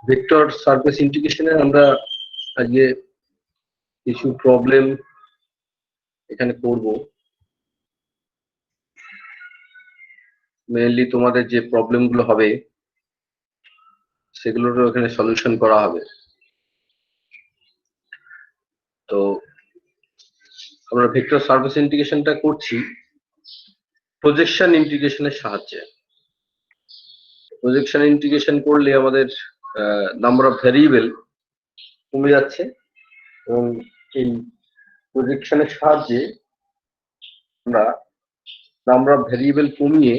Vector surface ইন্টিগ্রেশনে আমরা আজকে কিছু প্রবলেম এখানে করব। মেইনলি তোমাদের যে প্রবলেমগুলো হবে সেগুলোরও এখানে সলিউশন করা হবে। তো আমরা ভেক্টর সারফেস ইন্টিগ্রেশনটা করছি প্রজেকশন ইন্টিগ্রেশনের সাহায্যে। প্রজেকশন ইন্টিগ্রেশন করলে আমাদের নাম্বার অফ ভ্যারিয়েবল কমে যাচ্ছে এবং এই প্রজেকশনের সাহায্যে আমরা নাম্বার অফ ভ্যারিয়েবল কমিয়ে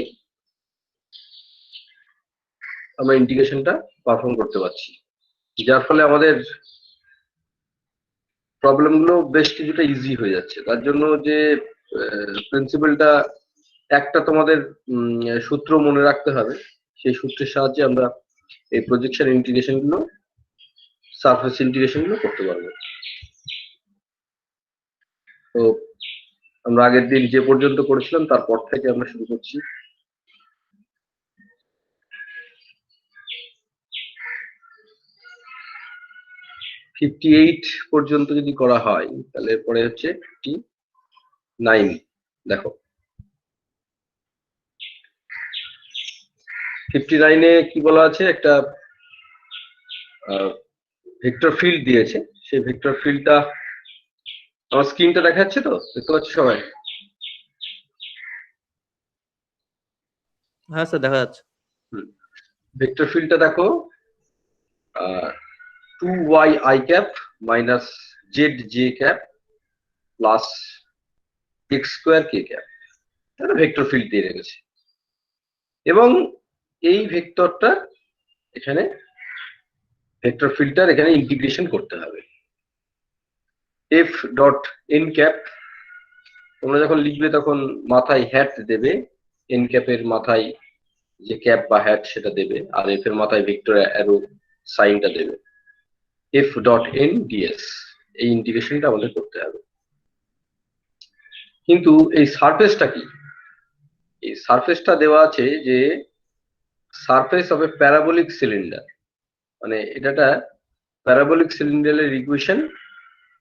আমরা ইন্টিগ্রেশনটা পারফর্ম করতে পারছি, যার ফলে আমাদের প্রবলেমগুলো বেশ কিছুটা ইজি হয়ে যাচ্ছে। তার জন্য যে প্রিন্সিপালটা একটা তোমাদের সূত্র মনে রাখতে হবে, সেই সূত্রের সাহায্যে আমরা এই প্রজেকশন ইন্টিগ্রেশন গুলো সারফেস ইন্টিগ্রেশন গুলো করতে পারবো। তো আমরা আগের দিন যে পর্যন্ত করেছিলাম তারপর থেকে আমরা শুরু করছি। $58 পর্যন্ত যদি করা হয় তাহলে এরপরে হচ্ছে 59। দেখো 59-এ কি বলা আছে, একটা ভেক্টর ফিল্ড দিয়েছে। সেই ভেক্টর ফিল্ডটা আমার স্ক্রিনটা দেখাচ্ছে, তো দেখতে পাচ্ছ সবাই? হ্যাঁ স্যার দেখা যাচ্ছে। ভেক্টর ফিল্ডটা দেখো 2y i cap minus zj cap plus x square k cap, এটা ভেক্টর ফিল্ড দিয়ে রেখেছে। এবং এই ভেক্টরটা এখানে ভেক্টর ফিল্ডটার এখানে ইন্টিগ্রেশন করতে হবে। f ডট n cap তোমরা যখন লিখবে তখন মাথায় হ্যাট দেবে, n ক্যাপের মাথায় যে ক্যাপ বা হ্যাট সেটা দেবে, আর f এর মাথায় ভেক্টর অ্যারো সাইনটা দেবে। f ডট n ds এই ইন্টিগ্রেশনটা আমাদের করতে হবে। কিন্তু এই সারফেসটা কি? এই সারফেসটা দেওয়া আছে যে surface of A parabolic cylinder, মানে এটা একটা প্যারাবোলিক সিলিন্ডারের ইকুয়েশন,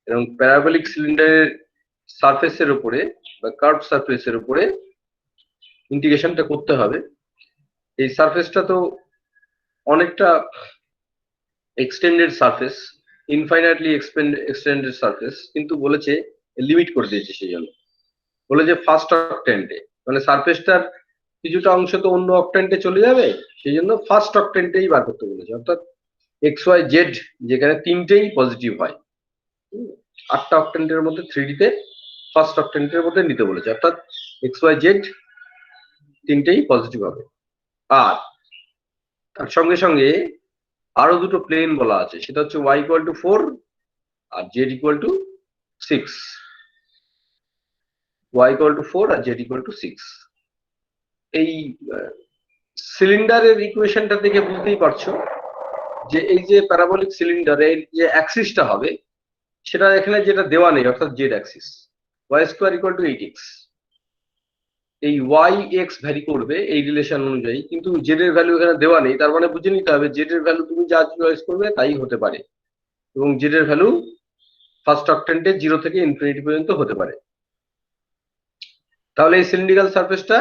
এবং প্যারাবোলিক সিলিন্ডারের সারফেসের উপরে বা কার্ভ সারফেসের উপরে ইন্টিগ্রেশনটা করতে হবে। এই সারফেসটা তো অনেকটা extended surface, infinitely extended surface, কিন্তু বলেছে লিমিট করে দিয়েছে। সেই জন্য বলেছে ফার্স্ট অক্টেন্টে, মানে সারফেসটার কিছুটা অংশ তো অন্য অক্টেন্টে চলে যাবে, সেই জন্য ফার্স্ট অক্টেন্টেই বার করতে বলেছে। অর্থাৎ এক্স ওয়াই জেড যেখানে তিনটেই পজিটিভ হয়, 8টা অক্টেন্টের মধ্যে 3D তে ফার্স্ট অক্টেন্টের মধ্যে নিতে বলেছে, অর্থাৎ এক্স ওয়াই জেড তিনটেই পজিটিভ হবে। আর তার সঙ্গে সঙ্গে আরো দুটো প্লেন বলা আছে, সেটা হচ্ছে y ইকুয়াল টু 4 আর z equal to 6। y equal to 4 আর z ইকুয়াল টু 6। এই সিলিন্ডারের ইকুয়েশনটা থেকে বুঝতেই পারছো যে এই যে প্যারাবোলিক সিলিন্ডারের যে অ্যাক্সিসটা হবে সেটা এখানে যেটা দেওয়া নেই, অর্থাৎ Z Axis y square equal two 8x। এই y x ভ্যারি করবে এই রিলেশন অনুযায়ী, কিন্তু জেড এর ভ্যালু এখানে দেওয়া নেই। তার মানে বুঝে নিতে হবে জেড এর ভ্যালু তুমি যা চয়েস করবে তাই হতে পারে, এবং জেড এর ভ্যালু ফার্স্ট অক্টেন্টে 0 থেকে ইনফিনিটি পর্যন্ত হতে পারে। তাহলে এই সিলিন্ড্রিক্যাল সারফেসটা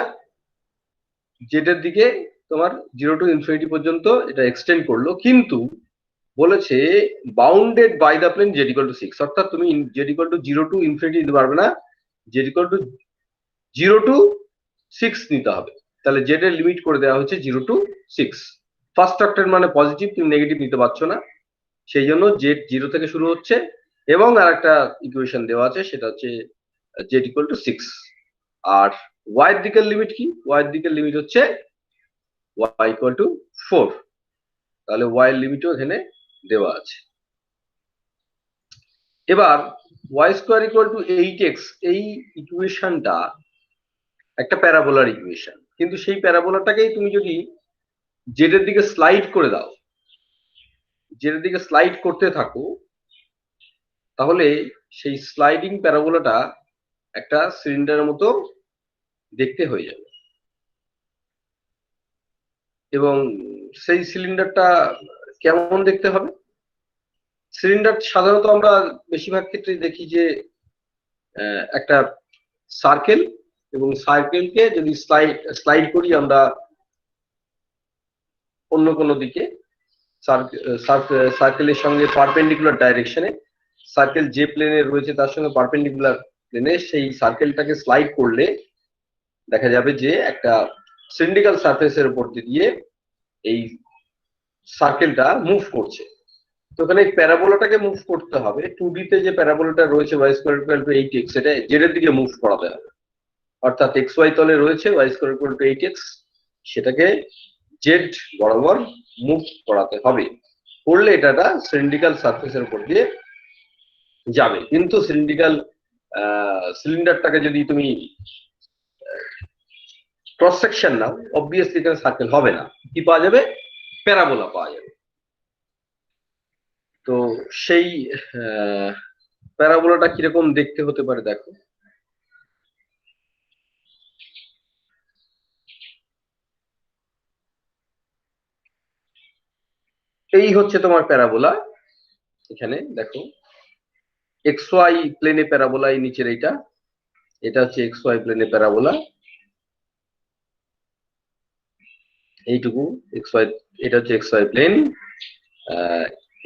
জেড এর দিকে তোমার 0 টু ইনফিনিটি পর্যন্ত এটা এক্সটেন্ড করলো, কিন্তু বলেছে bounded by the plane z equal to 6। অর্থাৎ তুমি z equal to 0 to infinity দিতে পারবে না, জেড ইকুয়াল টু 0 টু 6 নিতে হবে। তাহলে জেড এর লিমিট করে দেওয়া হচ্ছে 0 টু 6। ফার্স্ট অক্টেন্ট মানে পজিটিভ, তুমি নেগেটিভ নিতে পারছো না, সেই জন্য জেড 0 থেকে শুরু হচ্ছে। এবং আর একটা ইকুয়েশন দেওয়া আছে, সেটা হচ্ছে জেড ইকুয়াল টু 6। আর ওয়াই এর দিকের লিমিট কি? ওয়াই এর দিকের লিমিট হচ্ছে ওয়াই ইকুয়াল টু 4। তাহলে ওয়াই এর লিমিটও এখানে দেওয়া আছে। এবার Y square equal two 8x এই ইকুয়েশনটা একটা প্যারাবোলার ইকুয়েশন, কিন্তু সেই প্যারাবোলাটাকেই তুমি যদি জেড এর দিকে স্লাইড করে দাও, জেড এর দিকে স্লাইড করতে থাকো, তাহলে সেই স্লাইডিং প্যারাবোলাটা একটা সিলিন্ডারের মতো দেখতে হয়ে যাবে। এবং সেই সিলিন্ডারটা কেমন দেখতে হবে? সিলিন্ডার সাধারণত আমরা বেশিরভাগ ক্ষেত্রে দেখি যে একটা সার্কেল, এবং সার্কেলকে যদি স্লাইড করি আমরা অন্য কোনো দিকে, সার্কেলের সঙ্গে পারপেন্ডিকুলার ডাইরেকশনে, সার্কেল যে প্লেনে রয়েছে তার সঙ্গে পারপেন্ডিকুলার প্লেনে সেই সার্কেলটাকে স্লাইড করলে দেখা যাবে যে একটা সিলিন্ড্রিক্যাল সারফেসের উপর দিয়ে এই সার্কেলটা মুভ করছে। তো ওখানে প্যারাবোলাটাকে মুভ করতে হবে। 2D তে যে প্যারাবোলাটা রয়েছে y square equal to 8x, সেটা জেড এর দিকে মুভ করাতে হবে। অর্থাৎ xy তলে রয়েছে y square equal to 8x, সেটাকে জেড বরাবর মুভ করাতে হবে। করলে এটা সিলিন্ড্রিক্যাল সারফেসের উপর দিয়ে যাবে। কিন্তু সিলিন্ডারটাকে যদি তুমি ক্রস সেকশন নাও, অবভিয়াসলি এখানে সার্কেল হবে না, কি পাওয়া যাবে? প্যারাবোলা পাওয়া যাবে। তো সেই প্যারাবোলাটা কিরকম দেখতে হতে পারে দেখো। এই হচ্ছে তোমার প্যারাবোলা। এখানে দেখো xy প্লেনে প্যারাবোলা, এই নিচের এটা হচ্ছে xy প্লেনে প্যারাবোলা, এইটুকু xy, এটা হচ্ছে xy প্লেন।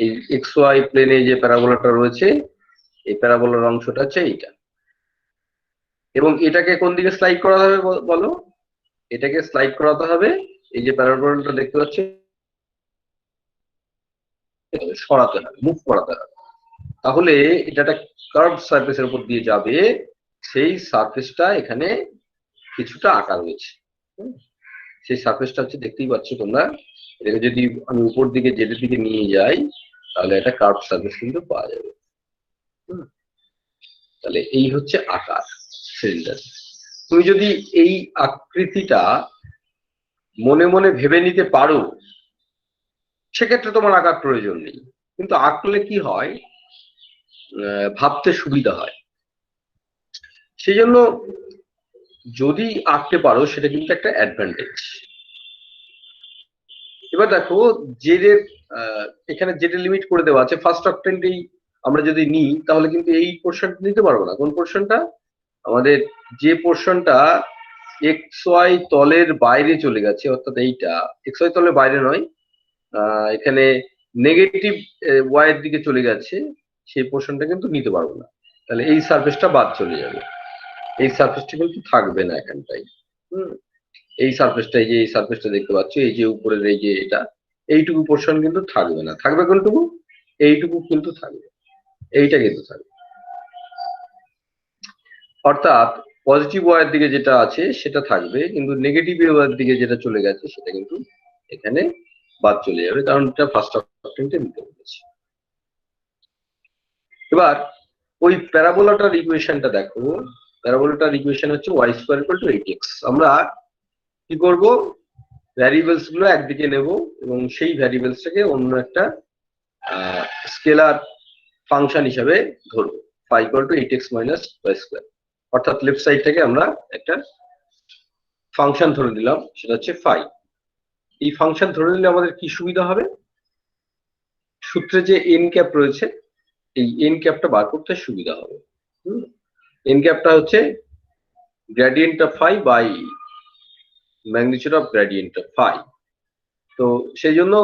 এই xy প্লেনে যে প্যারাবোলাটা রয়েছে, এই প্যারাবোলার অংশটা হচ্ছে এইটা। এবং এটাকে কোন দিকে স্লাইড করাতে হবে বলো? এটাকে স্লাইড করাতে হবে এই যে প্যারাবোলাটা দেখতে পাচ্ছ, সরাতে হবে, মুভ করাতে হবে। তাহলে এটা একটা কার্ভ সারফেসের উপর দিয়ে যাবে। সেই সারফেসটা এখানে কিছুটা আঁকা রয়েছে। সেই সারফেসটা হচ্ছে, দেখতেই পাচ্ছ তোমরা। এটাকে যদি আমি উপর দিকে জেডের দিকে নিয়ে যাই, তাহলে একটা কার্ভ সারফেস কিন্তু পাওয়া যাবে। তাহলে এই হচ্ছে আকার সিলিন্ডার। তুমি যদি এই আকৃতিটা মনে মনে ভেবে নিতে পারো, সেক্ষেত্রে তোমার আঁকার প্রয়োজন নেই। কিন্তু আঁকলে কি হয়, ভাবতে সুবিধা হয়। সেই জন্য যদি আঁকতে পারো সেটা কিন্তু একটা অ্যাডভান্টেজ। এবার দেখো জেডের, এখানে জেডের লিমিট করে দেওয়া আছে। ফার্স্ট অক্টেন্টেই আমরা যদি নিই তাহলে কিন্তু এই পোর্শনটা নিতে পারবো না। কোন পোর্শনটা? আমাদের যে পোর্শনটা xy তলের বাইরে চলে গেছে, অর্থাৎ এইটা xy তলের বাইরে নয়, এখানে নেগেটিভ y এর দিকে চলে গেছে, সেই পোর্শনটা কিন্তু নিতে পারবো না। তাহলে এই সারফেসটা বাদ চলে যাবে, এই সারফেসটা কিন্তু থাকবে না এখানটাই। এই সারফেসটা, এই যে এই সারফেসটা দেখতে পাচ্ছ, এই যে উপরের এই যে এটা, এইটুকু পোর্শন কিন্তু থাকবে না। থাকবে কোনটুকু? এইটুকু কিন্তু থাকবে, এইটা কিন্তু থাকবে। অর্থাৎ পজিটিভ ওয়ার দিকে যেটা আছে সেটা থাকবে, কিন্তু নেগেটিভ ওয়ার দিকে যেটা চলে গেছে সেটা কিন্তু এখানে বাদ চলে যাবে, কারণ এটা ফার্স্ট অক্টেন্টে নিতে বলেছে। এবার ওই প্যারাবোলাটার ইকুয়েশনটা দেখো। প্যারাবোলাটার ইকুয়েশন হচ্ছে y square equal to 8x। আমরা কি করব? ভ্যারিয়েবলস গুলো একদিকে নেব এবং সেই ভ্যারিয়েবলসটাকে অন্য একটা স্কেলার ফাংশন হিসাবে ধরবো, phi equal to 8x minus y square। অর্থাৎ লেফট সাইডটাকে আমরা একটা ফাংশন ধরে নিলাম, সেটা হচ্ছে phi। এই ফাংশন ধরে নিলে আমাদের কি সুবিধা হবে? সূত্রে যে এন ক্যাপ রয়েছে, এই এন ক্যাপটা বার করতে সুবিধা হবে। এন ক্যাপটা হচ্ছে gradient of phi by magnitude of gradient of phi। তো সেই জন্য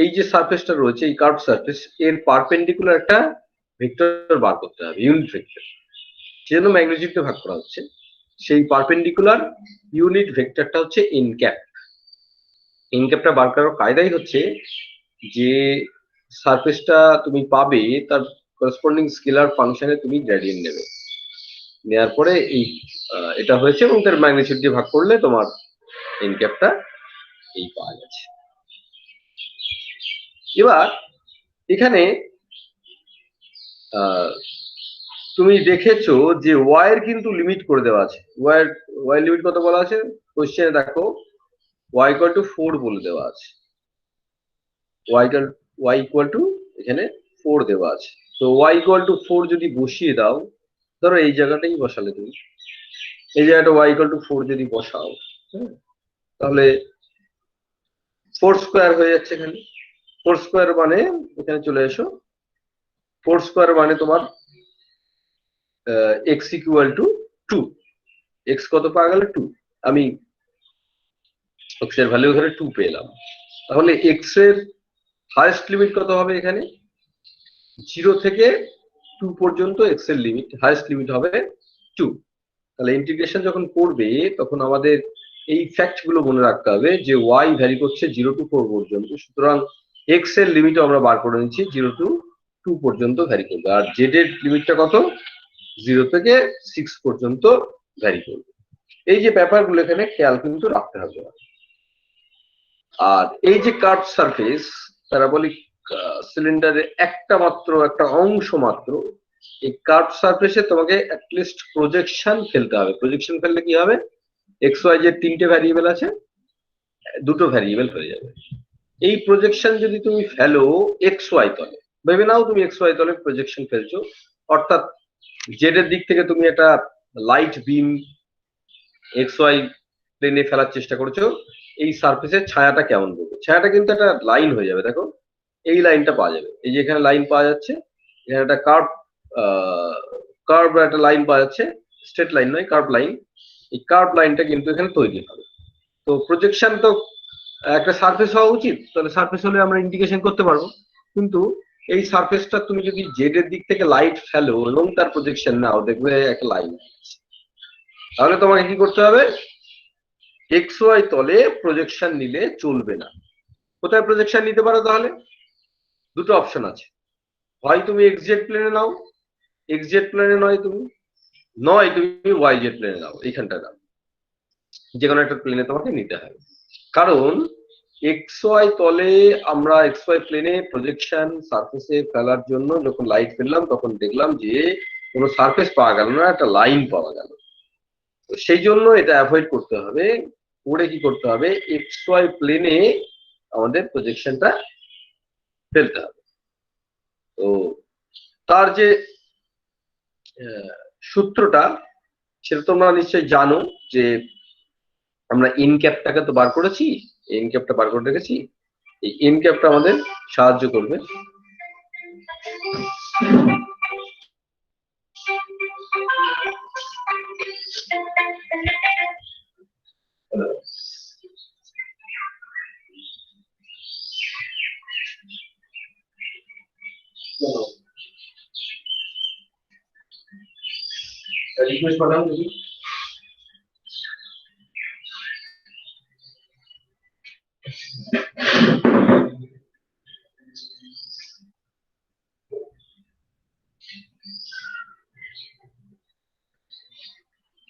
এই যে সারফেসটা রয়েছে, এই কার্ভ সারফেস, এর পারপেন্ডিকুলার একটা ভেক্টর বার করতে হবে, ইউনিট ভেক্টর। সেজন্য ম্যাগনিটিউডকে ভাগ করা হচ্ছে। সেই পারপেন্ডিকুলার ইউনিট ভেক্টরটা হচ্ছে এন ক্যাপ। এন ক্যাপটা বার করার কায়দাই হচ্ছে যে সারফেসটা তুমি পাবে তার করসপন্ডিং স্কেলার ফাংশনে তুমি গ্রেডিয়েন্ট নেবে, নেওয়ার পরে এই এটা হয়েছে এবং তার ম্যাগনিটিউড দিয়ে ভাগ করলে তোমার এন ক্যাপটা এই পাওয়া গেছে। এবার এখানে তুমি দেখেছো যে ওয়াই এর কিন্তু লিমিট করে দেওয়া আছে। ওয়াই লিমিট কত বলা আছে কোশ্চেনে? দেখো y ইকুয়াল টু 4 বলে দেওয়া আছে। y ইকুয়াল টু এখানে 4 দেওয়া আছে। তো y ইকুয়াল টু 4 যদি বসিয়ে দাও, ধরো এই জায়গাটাই বসালে তুমি, এই জায়গাটা y ইকুয়াল টু 4 যদি বসাও, তাহলে 4 স্কোয়ার হয়ে যাচ্ছে এখানে। 4 স্কোয়ার মানে এখানে চলে এসো, 4 স্কোয়ার মানে তোমার এক্স ইকুয়াল টু 2। এক্স কত পাওয়া গেল? 2। আমি এক্স এর ভ্যালু এখানে 2 পেলাম। তাহলে এক্স এর হাইয়েস্ট লিমিট কত হবে? এখানে 0 থেকে 2 পর্যন্ত এক্স এর লিমিট, হাইয়েস্ট লিমিট হবে 2। তাহলে ইন্টিগ্রেশন যখন করবে তখন আমাদের এই ফ্যাক্ট গুলো মনে রাখতে হবে যে ওয়াই ভ্যারি করছে 0 টু 4 পর্যন্ত, সুতরাং এক্স এর লিমিট আমরা বার করে নিচ্ছি 0 টু 2 পর্যন্ত ভ্যারি করবে, আর জেড এর লিমিটটা কত? 0 থেকে 6 পর্যন্ত ভ্যারি করবে। এই যে ব্যাপারগুলো এখানে খেয়াল কিন্তু রাখতে হবে। আর এই যে কার্ভ সারফেস, প্যারাবোলিক সিলিন্ডারের একটা অংশ মাত্র, এই কার্ভ সারফেসে তোমাকে অ্যাটলিস্ট প্রজেকশন ফেলতে হবে। প্রজেকশন ফেললে কি হবে? এক্স ওয়াই জেড 3টে ভ্যারিয়েবল আছে, 2টো ভ্যারিয়েবল হয়ে যাবে। এই প্রজেকশন যদি তুমি ফেলো এক্স ওয়াই তলে, ভেবে নাও তুমি এক্স ওয়াই তলে প্রজেকশন ফেলছো, অর্থাৎ জেড এর দিক থেকে তুমি একটা লাইট বিম এক্স ওয়াই প্লেনে ফেলার চেষ্টা করছো, এই সারফেসের ছায়াটা কেমন দেবে? ছায়াটা কিন্তু একটা লাইন হয়ে যাবে। দেখো এই লাইনটা পাওয়া যাবে, এই যে এখানে লাইন পাওয়া যাচ্ছে, এখানে একটা কার্ভ একটা লাইন পাওয়া যাচ্ছে, স্ট্রেট লাইন নয়, কার্ভ লাইন। এই কার্ভ লাইনটা কিন্তু এখানে তৈরি হবে। তো প্রজেকশন তো একটা সারফেস হওয়া উচিত, তাহলে সারফেস হলে আমরা ইন্ডিকেশন করতে পারবো। কিন্তু এই সারফেসটা তুমি যদি জেড এর দিক থেকে লাইট ফেলো এবং তার প্রজেকশন নাও, দেখবে একটা লাইন। তাহলে তোমাকে কি করতে হবে? এক্স ওয়াই তলে প্রজেকশন নিলে চলবে না। কোথায় প্রজেকশন নিতে পারো? তাহলে দুটো অপশন আছে, হয় তুমি এক্স জেড প্লেনে নাও, এক্স জেড প্লেনে নয় তুমি ওয়াই জেড প্লেনে নাও, এইখানটা নাও, যে কোনো একটা প্লেনে তোমাকে নিতে হবে। কারণ এক্স ওয়াই তলে আমরা এক্স ওয়াই প্লেনে প্রজেকশন সারফেসে ফেলার জন্য যখন লাইট ফেললাম তখন দেখলাম যে কোনো সারফেস পাওয়া গেল না, একটা লাইন পাওয়া গেল। তো সেই জন্য এটা অ্যাভয়েড করতে হবে। করে কি করতে হবে? এক্স ওয়াই প্লেনে আমাদের প্রজেকশনটা ফেলতে হবে। তো তার যে সূত্রটা সেটা তোমরা নিশ্চয়ই জানো, যে আমরা এন ক্যাপটাকে তো বার করেছি, এন ক্যাপটা বার করে রেখেছি। এই এন ক্যাপটা আমাদের সাহায্য করবে। রিকোয়েস্ট পাঠাও দেখি।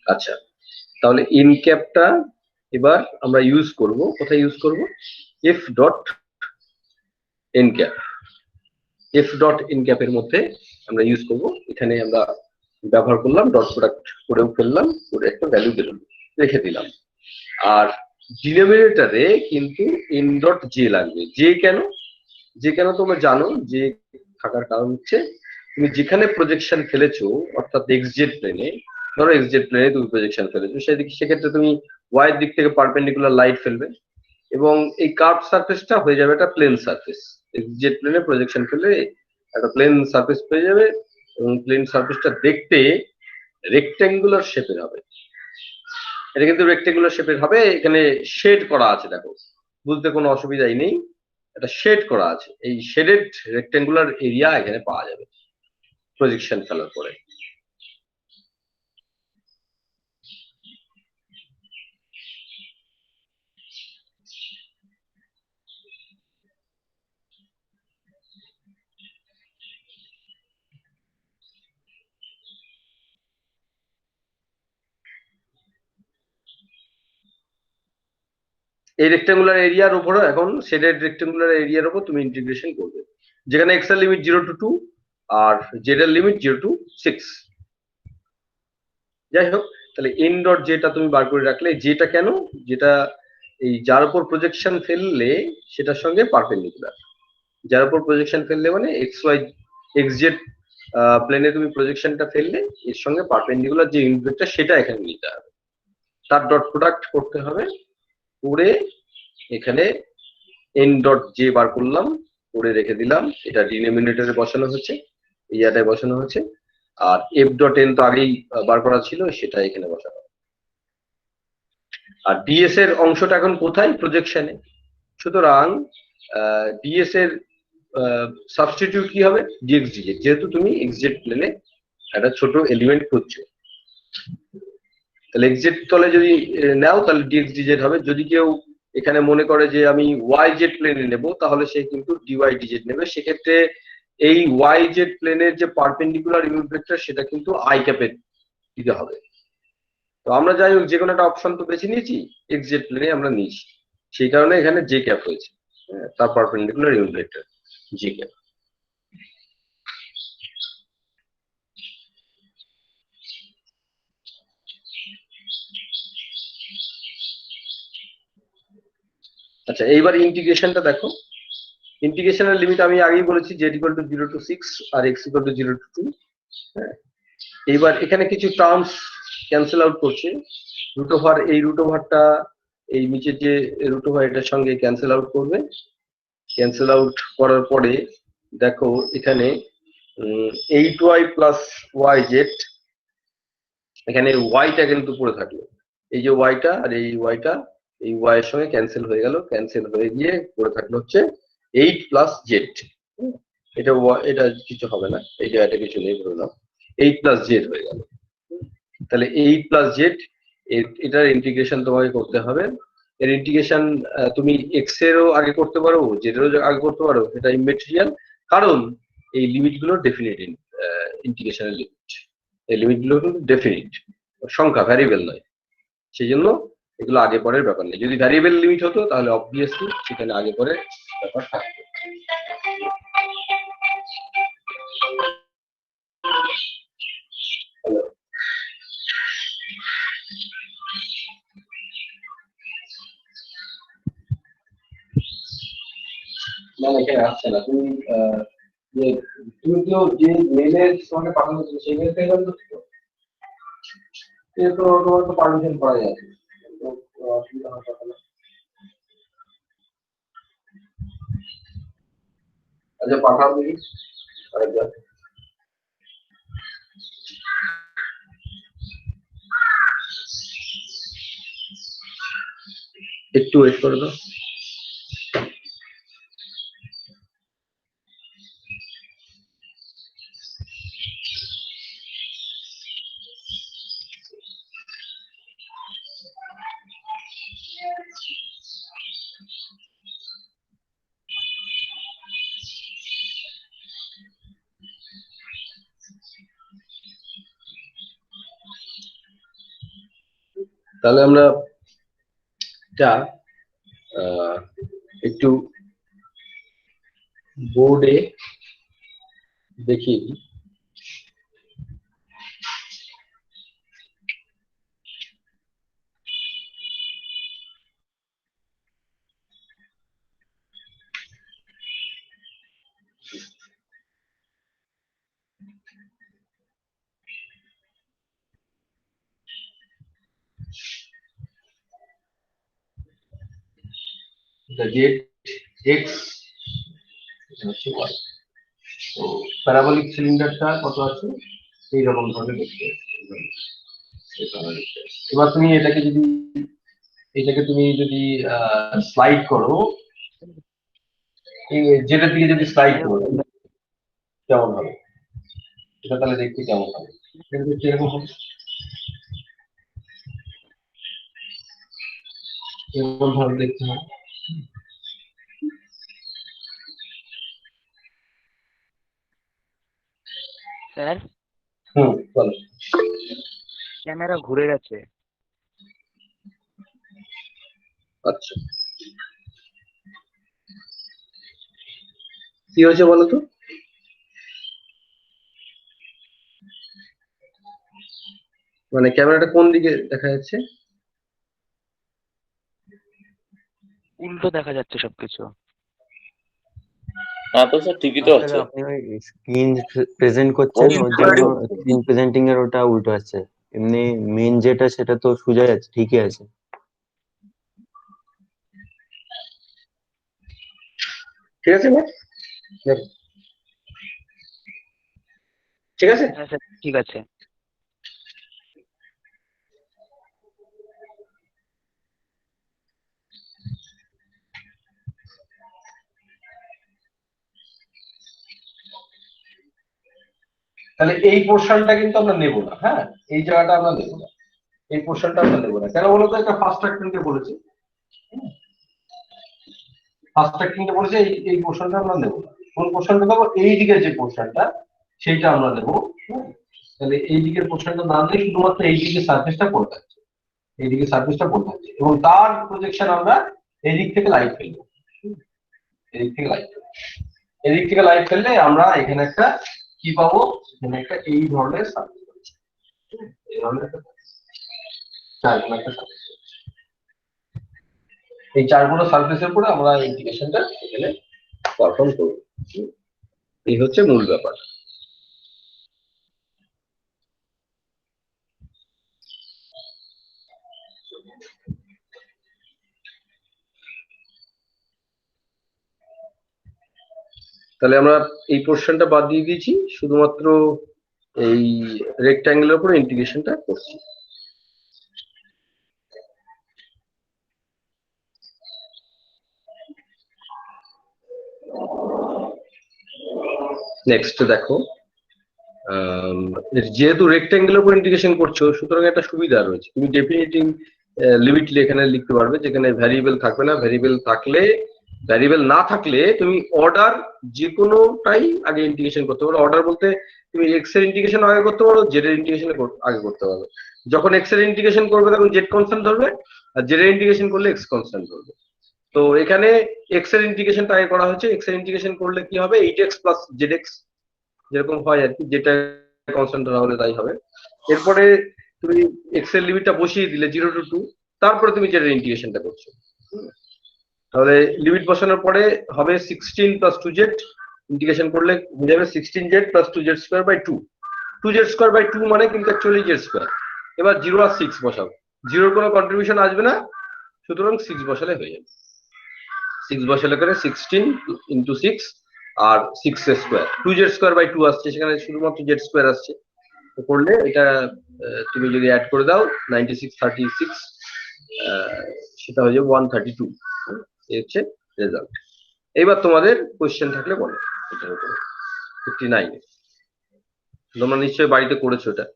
আচ্ছা, তাহলে এন ক্যাপটা এবার আমরা ইউজ করব, কোথায় ইউজ করব? F dot N cap, F dot N ক্যাপের মধ্যে আমরা ইউজ করব। এখানে আমরা ব্যবহার করলাম, ডট প্রোডাক্ট করেও ফেললাম, করে একটা ভ্যালু দিলাম, রেখে দিলাম। আর ডিনোমিনেটরে কিন্তু এন ডট জে লাগবে। জে কেন তোমরা জানো, যে থাকার কারণ হচ্ছে তুমি যেখানে প্রজেকশন ফেলেছো, অর্থাৎ এক্স জেড প্লেনে, ধরো এক্স জেড প্লেনে তুমি প্রজেকশন ফেলেছো, সেক্ষেত্রে তুমি ওয়াই এর দিক থেকে পারপেন্ডিকুলার লাইট ফেলবে এবং এই কার্ভ সারফেসটা হয়ে যাবে একটা প্লেন সারফেস। এক্স জেড প্লেনে প্রজেকশন ফেলে একটা প্লেন সারফেস পেয়ে যাবে এবং প্লেন সারফেসটা দেখতে রেক্ট্যাঙ্গুলার শেপের হবে। এটা কিন্তু রেক্ট্যাঙ্গুলার শেপের হবে, এখানে শেড করা আছে, দেখো বুঝতে কোনো অসুবিধাই নেই, এটা শেড করা আছে। এই শেডেড রেক্ট্যাঙ্গুলার এরিয়া এখানে পাওয়া যাবে প্রজেকশন ফেলার পরে। এই রেক্ট্যাঙ্গুলার এরিয়ার উপরে এখন শেডেড রেক্ট্যাঙ্গুলার এরিয়ার উপর তুমি ইন্টিগ্রেশন করবে, যেখানে এক্স এর লিমিট 0 টু 2 আর জেড এর লিমিট 0 টু 6। যাই হোক, তাহলে এন ডট যেটা তুমি বার করে রাখলে, যেটা কেন, যেটা এই যার উপর প্রজেকশন ফেললে সেটার সঙ্গে পারপেন্ডিকুলার। যার উপর প্রজেকশন ফেললে মানে এক্স ওয়াই এক্স জেড প্লেনে তুমি প্রজেকশনটা ফেললে এর সঙ্গে পারপেন্ডিকুলার যে ইউনিটটা সেটা এখানে নিতে হবে, তার ডট প্রোডাক্ট করতে হবে, করে এখানে এন ডট জে বার করলাম, করে রেখে দিলাম, এটা ডিনোমিনেটরে বসানো হচ্ছে, এই জায়গাটায় বসানো হচ্ছে, আর এফ ডট এন তো আগেই বার করা ছিল, সেটা এখানে বসানো। আর ডিএস এর অংশটা এখন কোথায়? প্রজেকশনে। সুতরাং ডিএস এর সাবস্টিটিউট কি হবে? ডিএক্স ডিজেড, যেহেতু তুমি এক্সজেড প্লেনে একটা ছোট এলিমেন্ট খুঁজছো, তাহলে এক্সজেড তলে যদি নাও তাহলে ডিএক্স ডিজেড হবে। যদি কেউ এখানে মনে করে যে আমি ওয়াই জেড প্লেনে নেব, তাহলে সে কিন্তু ডিওয়াই ডিজেড নেবে। সেক্ষেত্রে এই ওয়াই জেড প্লেনের যে পারপেন্ডিকুলার ইউনিট ভেক্টর, সেটা কিন্তু আই ক্যাপে দিতে হবে। তো আমরা যাই হোক যে কোনো একটা অপশন তো বেছে নিয়েছি, এক্সজেড প্লেনে আমরা নিয়েছি, সেই কারণে এখানে জে ক্যাপ হয়েছে, তার perpendicular unit vector J cap. আচ্ছা, এইবার ইন্টিগ্রেশনটা দেখো। ইন্টিগ্রেশনের লিমিট আমি আগেই বলেছি, z ইকুয়াল টু 0 to 6 আর x ইকুয়াল টু 0 to 2। হ্যাঁ, এইবার এখানে কিছু টার্মস ক্যান্সেল আউট করছে। রুট ওভার, এই রুট ওভারটা এই নিচের যে রুট ওভার এটার সঙ্গে ক্যান্সেল আউট করবে। ক্যান্সেল আউট করার পরে দেখো এখানে 8y প্লাস ওয়াই জেড, এখানে ওয়াইটা কিন্তু পড়ে থাকলো, এই যে ওয়াইটা আর এই ওয়াইটা, এই ওয়াই এর সঙ্গে ক্যান্সেল হয়ে গেল, ক্যান্সেল হয়ে গিয়ে পড়ে থাকলো হচ্ছে 8 প্লাস জেড। এটা এটা কিছু হবে না, এই জায়গাটা কিছু নেই, ধরলাম 8 প্লাস জেড হয়ে গেল। তাহলে 8 প্লাস জেড, এটার ইন্টিগ্রেশন তোমাকে করতে হবে। এর ইন্টিগ্রেশন তুমি এক্স এরও আগে করতে পারো, জেড এরও আগে করতে পারো, এটা ইমেটেরিয়াল, কারণ এই লিমিট গুলো ডেফিনিট ইন্টিগ্রেশনের লিমিট, এই লিমিট গুলো কিন্তু ডেফিনিট সংখ্যা, ভ্যারিয়েবল নয়। সেই জন্য এগুলো আগে পরের ব্যাপার নেই। যদি ভ্যারিয়েবল লিমিট হতো তাহলে অবভিয়াসলি সেখানে আগে পরে ব্যাপার থাকতো। না না, এখানে আসছে না। তুমি তুমি তো যে মেলের তোমাকে পাঠানো ছিল সেই মেল থেকে তো তোমার তো পারমিশন করা যাচ্ছে, অসুবিধা হওয়ার কথা না। আচ্ছা, পাঠাও দেখি আরেকবার। একটু ওয়েট করে দাও। তাহলে আমরা যা একটু বোর্ডে দেখিয়ে দিই। জেড এক্স হচ্ছে ওয়াই। তো প্যারাবোলিক সিলিন্ডারটা কত আছে এইরকম ধরনের দেখতে। এবার তুমি এটাকে তুমি যদি স্লাইড করো, যেটার দিকে যদি স্লাইড করো কেমন হবে, এটা তাহলে দেখতে কেমন হবে? এরকম হবে, এরকম ভাবে দেখতে হবে। স্যার, বলো। ক্যামেরা ঘুরে গেছে। আচ্ছা, কি হয়েছে বলো তো? মানে ক্যামেরাটা কোন দিকে দেখা যাচ্ছে? উল্টো দেখা যাচ্ছে সবকিছু। হ্যাঁ তো স্যার ঠিকই তো আছে। আপনি ওই স্ক্রিন প্রেজেন্ট করছেন, ওর জন্য স্ক্রিন প্রেজেন্টিং এর ওটা উল্টো আছে। এমনি মেন যেটা সেটা তো সোজা আছে, ঠিকই আছে। ঠিক আছে এবার? দেখো। ঠিক আছে, হ্যাঁ স্যার ঠিক আছে। তাহলে এই পোর্শনটা কিন্তু আমরা নেব না, হ্যাঁ, এই জায়গাটা আমরা নেব না, এই পোর্শনটা আমরা নেব না। কেন বলতো? এটা ফার্স্ট অ্যাক্টিংকে বলেছে, ফার্স্ট অ্যাক্টিংকে বলেছে এই পোর্শনটা আমরা নেব না। কোন পোর্শনটা দেবো? এই দিকের যে পোর্শনটা সেইটা আমরা নেব। তাহলে এই দিকের পোর্শনটা না নিয়ে শুধুমাত্র এই দিকের সার্ফেসটা পড়ে থাকছে, এইদিকে সার্ফেসটা পড়ে থাকছে, এবং তার প্রজেকশন আমরা এই দিক থেকে লাইট ফেলবো, এদিক থেকে লাইট ফেলবো। এদিক থেকে লাইট ফেললে আমরা এখানে একটা কি পাবো? এখানে একটা এই ধরনের সার্ফেস, এই ধরনের একটা চারকোনা একটা সার্ফেস। এই চারকোনা সার্ফেসের উপরে আমরা ইন্টিগ্রেশনটা এখানে পারফর্ম করবো। এই হচ্ছে মূল ব্যাপার। তাহলে আমরা এই পোর্শনটা বাদ দিয়ে দিয়েছি, শুধুমাত্র এই রেক্ট্যাঙ্গেলের উপরে ইন্টিগ্রেশনটা করছি। নেক্সট দেখো, যেহেতু রেক্ট্যাঙ্গেলের উপর ইন্টিগ্রেশন করছো, সুতরাং একটা সুবিধা রয়েছে, তুমি ডেফিনেটিং লিমিট এখানে লিখতে পারবে, যেখানে ভ্যারিয়েবল থাকবে না। ভ্যারিয়েবল না থাকলে তুমি অর্ডার যে কোনোটাই আগে ইন্টিগ্রেশন করতে পারো। অর্ডার বলতে তুমি এক্স এর ইন্টিগ্রেশন আগে করতে পারো, জেড এর ইন্টিগ্রেশন আগে করতে পারো। যখন এক্স এর ইন্টিগ্রেশন করবে তখন জেড কনস্ট্যান্ট ধরবে, আর জেড এর ইন্টিগ্রেশন করলে এক্স কনস্ট্যান্ট ধরবে। তো এখানে এক্স এর ইন্টিগ্রেশনটা আগে করা হয়েছে। এক্স এর ইন্টিগ্রেশন করলে কি হবে? 8x প্লাস জেড এক্স, যেরকম হয় আর কি, যেটা কনস্ট্যান্ট ধরা হলে তাই হবে। এরপরে তুমি এক্স এর লিমিটটা বসিয়ে দিলে 0 to 2, তারপরে তুমি জেড এর ইন্টিগ্রেশনটা করছো। তাহলে লিমিট বসানোর পরে হবে 16 প্লাস 2z, ইন্টিগ্রেশন করলে হয়ে যাবে 16z plus 2z square by 2। 2z square by 2 মানে কিন্তু অ্যাকচুয়ালি জেড স্কোয়ার। এবার 0 আর 6 বসাও, 0 কোনো কন্ট্রিবিউশন আসবে না, সুতরাং 6 বসালে হয়ে যাবে। 6 বসালে করে 16 ইন্টু 6 আর 6 এর স্কোয়ার, 2z স্কোয়ার বাই 2 আসছে, সেখানে শুধুমাত্র জেড স্কোয়ার আসছে। তো করলে এটা তুমি যদি অ্যাড করে দাও 96 36, সেটা হয়ে যাবে 132। এই হচ্ছে রেজাল্ট। এইবার তোমাদের কোয়েশ্চেন থাকলে বলো এটার উপরে। 59 তোমরা নিশ্চয়ই বাড়িতে করেছো এটা।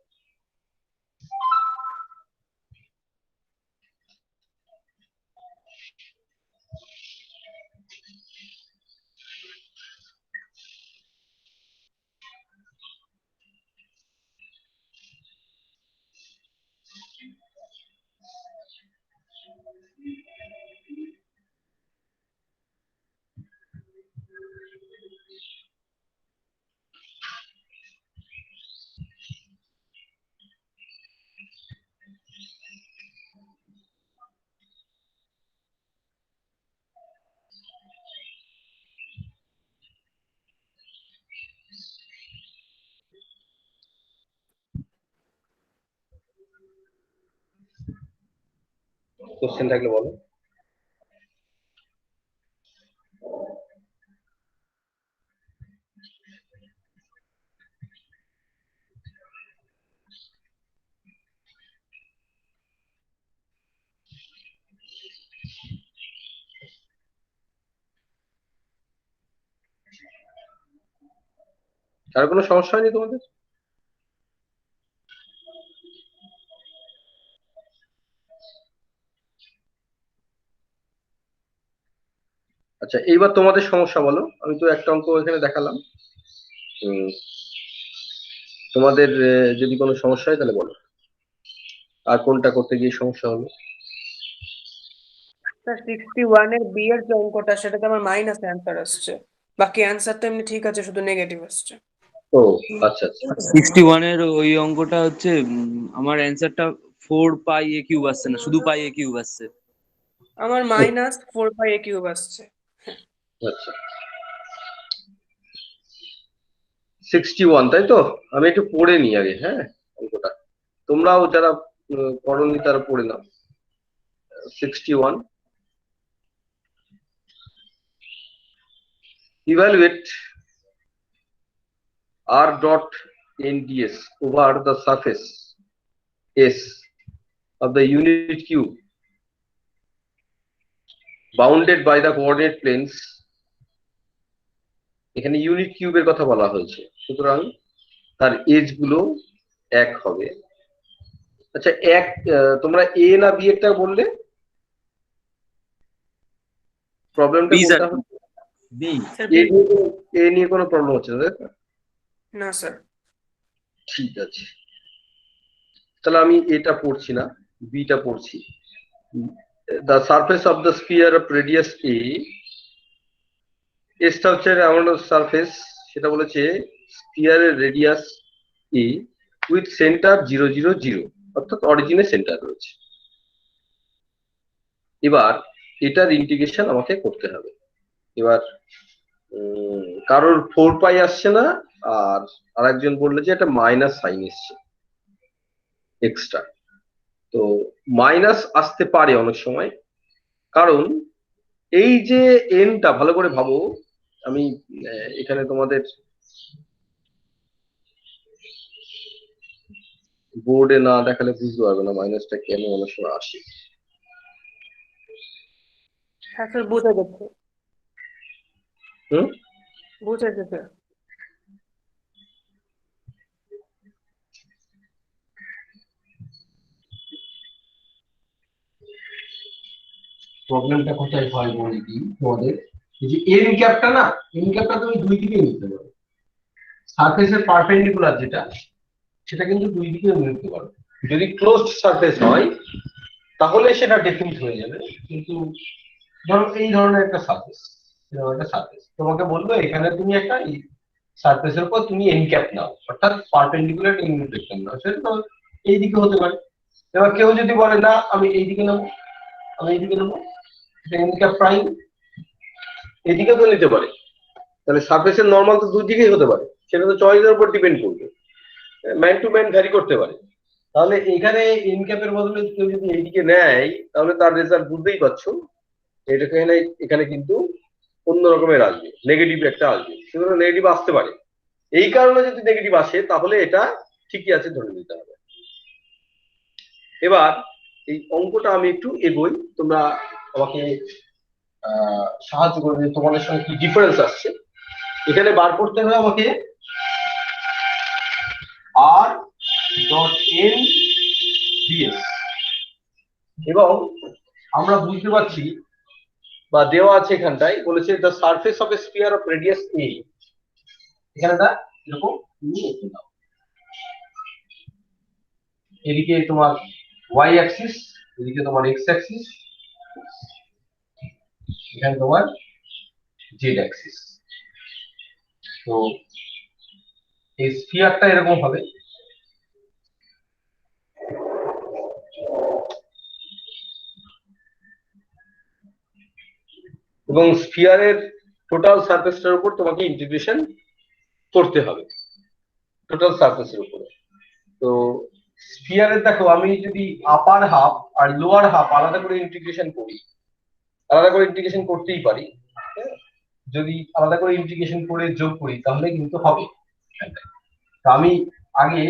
কোয়েশ্চেন থাকলে বলো। আর কোনো সমস্যা হয়নি তোমাদের? আচ্ছা, এইবার তোমাদের সমস্যা বলো। আমি তো একটা অঙ্ক এখানে দেখালাম। তোমাদের যদি কোনো সমস্যা হয় তাহলে বলো, আর কোনটা করতে গিয়ে সমস্যা হবে? স্যার 61 এর বি এর যে অঙ্কটা সেটাতে আমার মাইনাস অ্যান্সার আসছে, বাকি অ্যান্সারটা এমনি ঠিক আছে, শুধু নেগেটিভ আসছে। ও আচ্ছা আচ্ছা, 61 এর ওই অঙ্কটা হচ্ছে আমার অ্যান্সারটা 4 পাই এ কিউব আসছে না, শুধু পাই এ কিউব আসছে। আমার মাইনাস 4 পাই এ কিউব আসছে। আচ্ছা 61 তাই তো? আমি একটু পড়ে নিই আগে, হ্যাঁ, অঙ্কটা। তোমরাও যারা পড়োনি তারা পড়ে নাও। 61 evaluate r dot nds over the surface s of the unit cube bounded by the coordinate planes. এখানে ইউনিট কিউবের কথা বলা হয়েছে, সুতরাং তার এজ গুলো এক হবে। আচ্ছা, এক তোমরা এ না বি এরটা বললে? প্রবলেমটা B, sir. কোনটা হচ্ছে? বি। স্যার এ নিয়ে কোনো প্রবলেম হচ্ছে না, তাই তো? না স্যার। ঠিক আছে, তাহলে আমি এটা পড়ছি না, বিটা পড়ছি। The surface of the sphere of radius a, এসটা হচ্ছে এমন সারফেস, সেটা বলেছে স্পিয়ার এর রেডিয়াস এ উইথ সেন্টার 0 0 0, অর্থাৎ অরিজিনে সেন্টার রয়েছে। এবার এটার ইন্টিগ্রেশন আমাকে করতে হবে। এবার কারোর 4 পাই আসছে না, আর আরেকজন বললে যে এটা মাইনাস সাইন এসছে এক্সট্রা। তো মাইনাস আসতে পারে অনেক সময়, কারণ এই যে এনটা ভালো করে ভাবো। আমি এখানে তোমাদের বোর্ডে না দেখালে বুঝতে পারবে না মাইনাসটা কেন অনেক সময় আসে। হ্যাঁ স্যার, বুঝে গেছে। হুম, বুঝে গেছে। প্রবলেমটা কোথায় হয় বলি কি তোমাদের, এই যে এন ক্যাপটা না, এন ক্যাপটা তুমি দুই দিকে নিতে পারো। সারফেসের পারপেন্ডিকুলার যেটা, সেটা কিন্তু দুই দিকে নিতে পারো। যদি ক্লোজড সারফেস হয় তাহলে সেটা ডেফিনিট হয়ে যাবে, কিন্তু ধরো এই ধরনের একটা সারফেস, তোমাকে বলবো এখানে তুমি একটা সারফেসের উপর তুমি এন ক্যাপ নাও, অর্থাৎ পারপেন্ডিকুলার ইউনিট ভেক্টর নাও, সেটা তো এই দিকে হতে পারে। এবার কেউ যদি বলে না আমি এই দিকে নেবো, আমি এইদিকে নেবো, এন ক্যাপ প্রাইম এদিকে তো নিতে পারে, তাহলে সারফেসের নর্মাল তো দুই দিকেই হতে পারে, সেটা তো চয়েসের উপর ডিপেন্ড করবে, ম্যান টু ম্যান ভ্যারি করতে পারে। তাহলে এখানে এন ক্যাপের বদলে কেউ যদি এইদিকে নেয়, তাহলে তার রেজাল্ট বুঝতেই পারছো, এটাকে এখানে কিন্তু অন্য রকমের আসবে, নেগেটিভ একটা আসবে। সুতরাং নেগেটিভ আসতে পারে, এই কারণে যদি নেগেটিভ আসে তাহলে এটা ঠিকই আছে ধরে নিতে হবে। এবার এই অঙ্কটা আমি একটু এগোই, তোমরা আমাকে সাহায্য করবে যে তোমাদের সঙ্গে কি ডিফারেন্স আসছে। এখানে বার করতে হবে আমাকে আর ডট এন ডিএস, এবং আমরা বুঝতে পারছি বা দেওয়া আছে এখানটায়, বলেছে the surface of a sphere of radius a. এখানেটা এরকম তুমি লিখে দাও, এদিকে তোমার ওয়াই অ্যাক্সিস, এদিকে তোমার এক্স অ্যাক্সিস, এখানে তোমার জেড অ্যাক্সিস। তো এই স্ফিয়ারটা এরকম হবে, এবং স্ফিয়ারের টোটাল সারফেসটার উপর তোমাকে ইন্টিগ্রেশন করতে হবে, টোটাল সারফেসের উপরে। তো স্ফিয়ারের দেখো, আমি যদি আপার হাফ আর লোয়ার হাফ আলাদা করে ইন্টিগ্রেশন করি, আলাদা করে ইন্টিগ্রেশন করতেই পারি, যদি আলাদা করে ইন্টিগ্রেশন করে যোগ করি তাহলে কিন্তু হবে। তো আমি আগে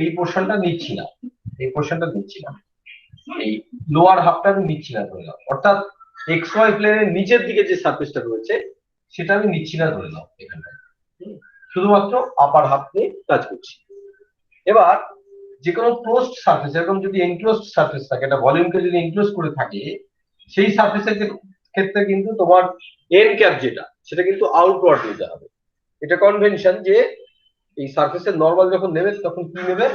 এই পোর্শনটা নিচ্ছি না, এই পোর্শনটা নিচ্ছি না, এই লোয়ার হাফটা আমি নিচ্ছি না ধরে নাও, অর্থাৎ এক্স ওয়াই প্লেনের নিচের দিকে যে সারফেসটা রয়েছে সেটা আমি নিচ্ছি না ধরে নাও, এখানটায় শুধুমাত্র আপার হাফ নিয়ে কাজ করছি। এবার যে কোনো ক্লোজড সারফেস, এরকম যদি এনক্লোজড সারফেস থাকে, একটা ভলিউমকে যদি এনক্লোজ করে থাকে, সেই সারফেসের ক্ষেত্রে কিন্তু তোমার এন ক্যাপ যেটা, সেটা কিন্তু আউটওয়ার্ড নিতে হবে। এটা কনভেনশন যে এই সারফেসের নরমাল যখন নেবে তখন কি নেবে,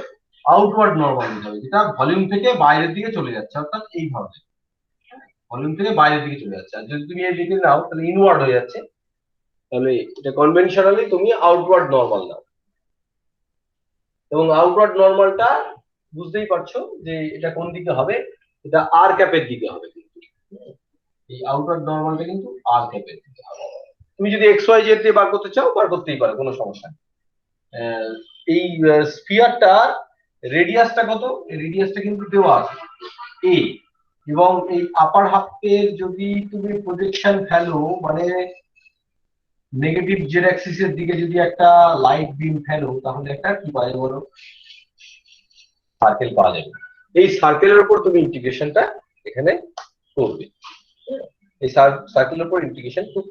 আউটওয়ার্ড নরমাল নিতে হবে, যেটা ভলিউম থেকে বাইরের দিকে চলে যাচ্ছে, অর্থাৎ এই ধরনের ভলিউম থেকে বাইরের দিকে চলে যাচ্ছে। আর যদি তুমি এই দিকে নাও তাহলে ইনওয়ার্ড হয়ে যাচ্ছে, তাহলে এটা কনভেনশনালি তুমি আউটওয়ার্ড নরমাল নাও। এবং আউটওয়ার্ড নরমালটা বুঝতেই পারছো যে এটা কোন দিকে হবে, এটা আর ক্যাপের দিকে হবে, কিন্তু এই আউটওয়ার্ড নরমালটা কিন্তু আর ক্যাপের দিকে হবে। তুমি যদি এক্স ওয়াই জেড দিয়ে বার করতে চাও বার করতেই পারো, কোনো সমস্যা নেই। এই স্ফিয়ারটা রেডিয়াসটা কত, রেডিয়াসটা কিন্তু দেওয়া আছে এ, এবং এই আপার হাফের যদি তুমি প্রজেকশন ফেলো, মানে নেগেটিভ জেড অ্যাক্সিসের দিকে যদি একটা লাইট বিম ফেলো তাহলে একটা কি পাওয়া যাবে বলো, সার্কেল পাওয়া যাবে। এই সার্কেলের উপর তুমি ইন্টিগ্রেশনটা এখানে করবে। এই সার্কেলের উপর ইন্টিগ্রেশন খুব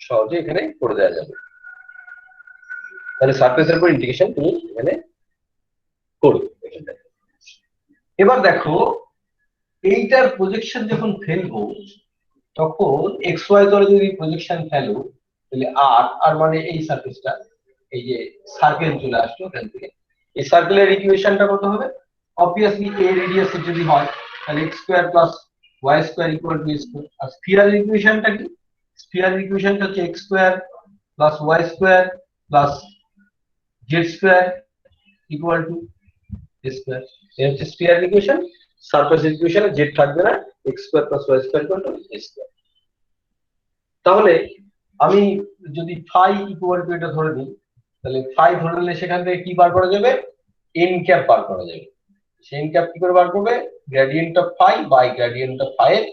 সহজে এখানে করে দেওয়া যাবে। তাহলে সারফেসের উপর ইন্টিগ্রেশন তুমি এখানে করবে। এবার দেখো এইটার প্রজেকশন যখন ফেলবো তখন এক্স ওয়াই তলে যদি প্রজেকশন ফেলো তাহলে আর মানে এই সারফেসটা, এই যে সার্কেল চলে আসলো ওখান থেকে, এই সার্কেলের ইকুয়েশনটা কত হবে? অবভিয়াসলি এ রেডিয়াসের যদি হয় তাহলে x square plus y square equal to a square. আর স্ফিয়ারের ইকুয়েশনটা কি? স্ফিয়ারের ইকুয়েশনটা হচ্ছে x square plus y square plus z square equal to a square. এই হচ্ছে স্ফিয়ারের ইকুয়েশন। সারফেস ইকুয়েশনে জেড থাকবে না, x square plus y square equal to a square. তাহলে আমি যদি ফাই ইকুয়াল টু এটা ধরে নিই, তাহলে ফাই ধরে নিলে সেখান থেকে কি বার করা যাবে? এন ক্যাপ বার করা যাবে। সেই এন ক্যাপ কি করে বার করবে? Gradient of phi by gradient of phi এর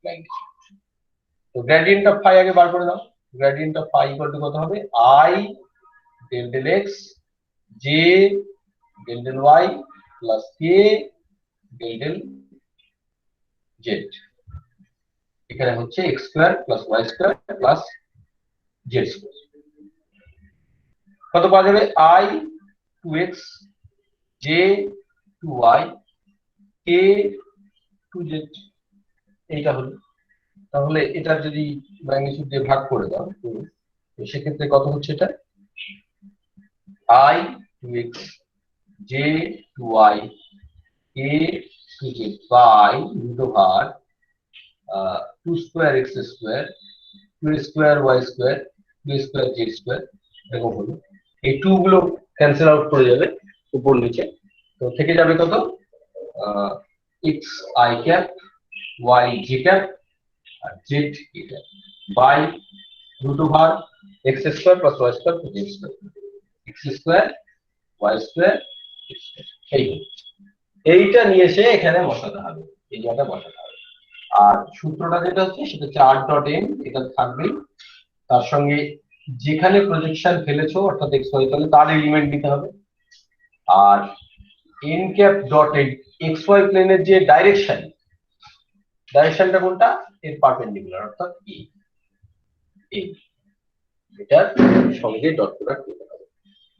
ম্যাগনিটিউড। তো গ্রেডিয়েন্ট অফ ফাই আগে বার করে দাও। Gradient of phi equal to কত হবে? I del del x j del del y plus k del del z. এখানে হচ্ছে x square plus y square plus z square. কত পাওয়া যাবে? I two x j two y k two z. এইটা হলো। তাহলে এটা যদি ম্যাগনিটিউড দিয়ে ভাগ করে দাও তো সেক্ষেত্রে কত হচ্ছে? এটা i two x j two y k two z by root over 2 square x square 2 square y square 2 square z square. এরকম হলো। এই 2 গুলো ক্যান্সেল আউট করে যাবে উপর নিচে, তো থেকে যাবে কত? X i cap y j cap আর z k cap by root over x square plus y square plus z square. X square y square এইটা নিয়ে এসে এখানে বসাতে হবে, এই জায়গাটা বসাতে হবে। আর সূত্রটা যেটা হচ্ছে সেটা হচ্ছে আর ডট এন, এটা থাকবেই। তার সঙ্গে যেখানে প্রজেকশন ফেলেছো অর্থাৎ এক্স ওয়াই তলে তার এলিমেন্ট দিতে হবে। আর n cap dot n x y প্লেনের যে ডাইরেকশনটা কোনটা? এর পারপেন্ডিকুলার অর্থাৎ এই এটার সঙ্গে ডট প্রোডাক্ট দিতে হবে।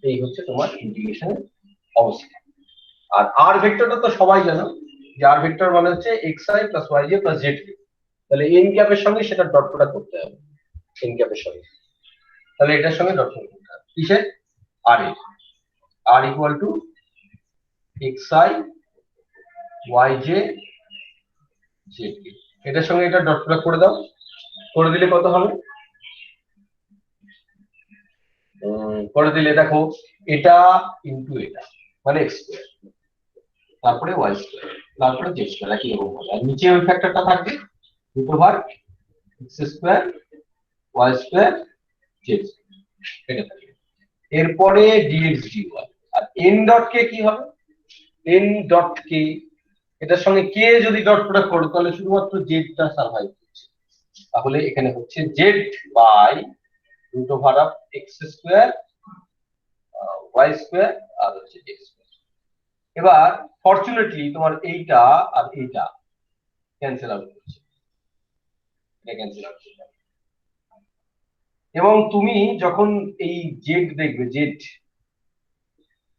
এই হচ্ছে তোমার ইন্টিগ্রেশনের অবস্থা। আর আর ভেক্টরটা তো সবাই জানো যে আর ভেক্টর মানে হচ্ছে x i plus y j plus z k. তাহলে এন ক্যাপের সঙ্গে সেটা ডট প্রোডাক্ট করতে হবে, এন ক্যাপের সঙ্গে। তাহলে এটার সঙ্গে ডট প্রোডাক্ট করতে হবে কিসের? আর এর। R equal to x i y j z k. এটার সঙ্গে এটা ডট প্রোডাক্ট করে দাও। করে দিলে কত হবে? করে দিলে দেখো এটা ইন্টু এটা মানে এক্স স্কোয়ার, তারপরে ওয়াই স্কোয়ার, তারপরে জেড স্কোয়ার, একই রকম হবে। আর নিচে ওই ফ্যাক্টরটা থাকবে root over x square y square z এটা থাকবে। এরপরে ডিএক্স ডিওয়াই। আর এন ডট কে কি হবে? এন ডট কে এটার সঙ্গে কে যদি ডট প্রোডাক্ট করো তাহলে শুধুমাত্র জেডটা সারভাইভ করছে। তাহলে এখানে হচ্ছে z by root over of x square y square আর হচ্ছে এক্স স্কোয়ার। এবার ফরচুনেটলি তোমার এইটা আর এইটা ক্যান্সেল আউট করছে, এটা ক্যান্সেল আউট করছে। এবং তুমি যখন এই জেড দেখবে, জেড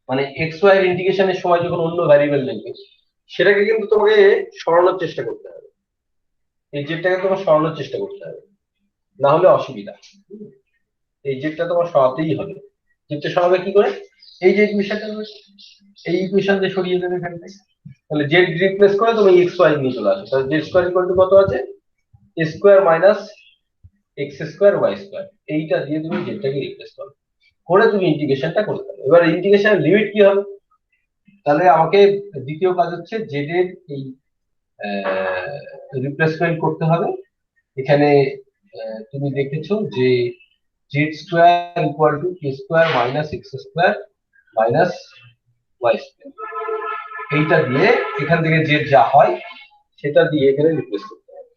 মানে এক্স ওয়াই এর ইন্টিগ্রেশনের সময় যখন অন্য ভ্যারিয়েবল দেখবে সেটাকে কিন্তু তোমাকে সরানোর চেষ্টা করতে হবে। এই জেডটাকে তোমার সরানোর চেষ্টা করতে হবে, না হলে অসুবিধা। এই জেডটা তোমার সরাতেই হবে। জেডটা সরাবে কি করে? এই যে ইকুয়েশনটা এই ইকুয়েশন দিয়ে সরিয়ে দেবে এখান থেকে। তাহলে জেড রিপ্লেস করে তুমি এক্স ওয়াই নিয়ে চলে আসো। তাহলে জেড স্কোয়ার ইকুয়াল টু কত আছে? A square minus x square y square. এইটা দিয়ে তুমি জেডটাকে রিপ্লেস করো, করে তুমি ইন্টিগ্রেশনটা করতে পারো। এবার ইন্টিগ্রেশনের লিমিট কি হবে? তাহলে আমাকে দ্বিতীয় কাজ হচ্ছে জেড এর এই রিপ্লেসমেন্ট করতে হবে। এখানে তুমি দেখেছো যে z square equal to k square minus x square minus y square. এইটা দিয়ে এখান থেকে জেড যা হয় সেটা দিয়ে এখানে রিপ্লেস করতে হবে।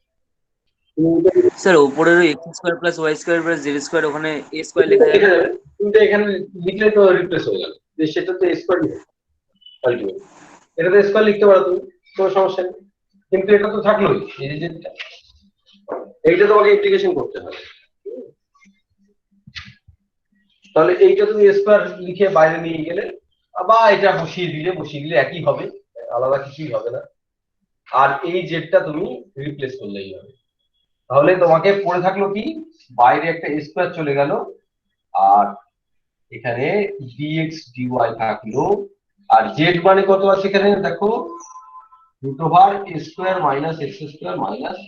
স্যার ওপরের ওই x square plus y square plus z square ওখানে এ স্কোয়ার লেখা যাবে না? কিন্তু এখানে লিখলে তো রিপ্লেস হয়ে গেল, যে সেটা তো স্কোয়ার আলটিমেট, এটা তো স্কোয়ার লিখতে পারো তুমি, কোনো সমস্যা নেই। কিন্তু এটা তো থাকলোই, এই যে যেটা, এইটা তোমাকে ইন্টিগ্রেশন করতে হবে। তাহলে এইটা তুমি স্কোয়ার লিখে বাইরে নিয়ে গেলে বা এটা বসিয়ে দিলে একই হবে, আলাদা কিছুই হবে না। আর এই জেডটা তুমি রিপ্লেস করলেই হবে। তাহলে তোমাকে পড়ে থাকলো কি, বাইরে একটা স্কোয়ার চলে গেল, আর এখানে ডিএক্স ডিওয়াই থাকলো। আর জেড মানে কত আছে এখানে দেখো, √square minus x square minus,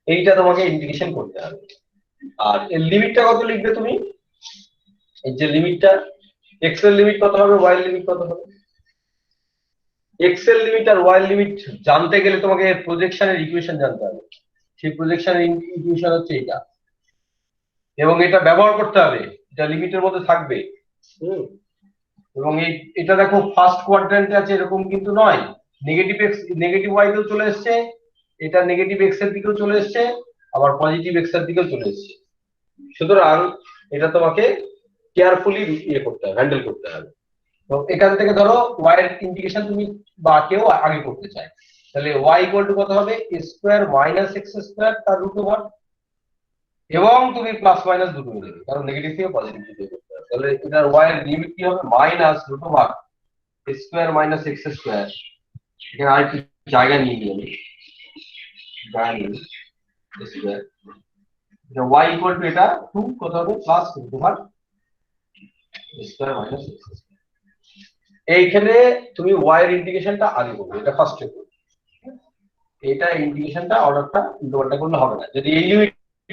এইটা তোমাকে ইন্টিগ্রেশন করতে হবে। আর এর লিমিটটা কত লিখবে তুমি, এই যে লিমিটটা, এক্স এর লিমিট কত হবে, ওয়াই এর লিমিট কত হবে। এক্স এর লিমিট আর ওয়াই এর লিমিট জানতে গেলে তোমাকে প্রজেকশনের ইকুয়েশন জানতে হবে। সেই প্রজেকশনের ইকুয়েশন হচ্ছে এটা, এবং এটা ব্যবহার করতে হবে, এটা লিমিটের মধ্যে থাকবে। এবং এটা দেখো ফার্স্ট কোয়াড্র্যান্টে আছে এরকম কিন্তু নয়, নেগেটিভ এক্স নেগেটিভ ওয়াই তেও চলে এসছে, এটা নেগেটিভ এক্স এর দিকেও চলে এসছে, আবার পজিটিভ এক্স এর দিকেও চলে এসছে। সুতরাং এটা তোমাকে কেয়ারফুলি করতে হবে, হ্যান্ডেল করতে হবে। তো এখান থেকে ধরো ওয়াই এর ইন্টিগ্রেশন তুমি বা কেউ আগে করতে চায়, তাহলে ওয়াই ইকুয়াল টু কত হবে, স্কোয়ার মাইনাস এক্স স্কোয়ার তার √, এবং তুমি প্লাস মাইনাস দুটো দেবে, কারণ নেগেটিভ থেকে পজিটিভ দিকে করতে হবে। তাহলে এটার ওয়াই এর লিমিট কি হবে, minus √, square minus x square. এখানে আরেকটু জায়গা নিয়ে নিই আমি, জায়গা নিয়ে নিই, স্কোয়ার, এটা ওয়াই ইকুয়াল টু এটা 2 কত হবে, plus √, square minus x square. এইখানে তুমি ওয়াই এর ইন্টিগ্রেশনটা আগে করবে, এটা ফার্স্ট স্টেপ। এটা ইন্টিগ্রেশনটা অর্ডারটা উল্টোপাল্টা করলে হবে না। যদি এই লিমিট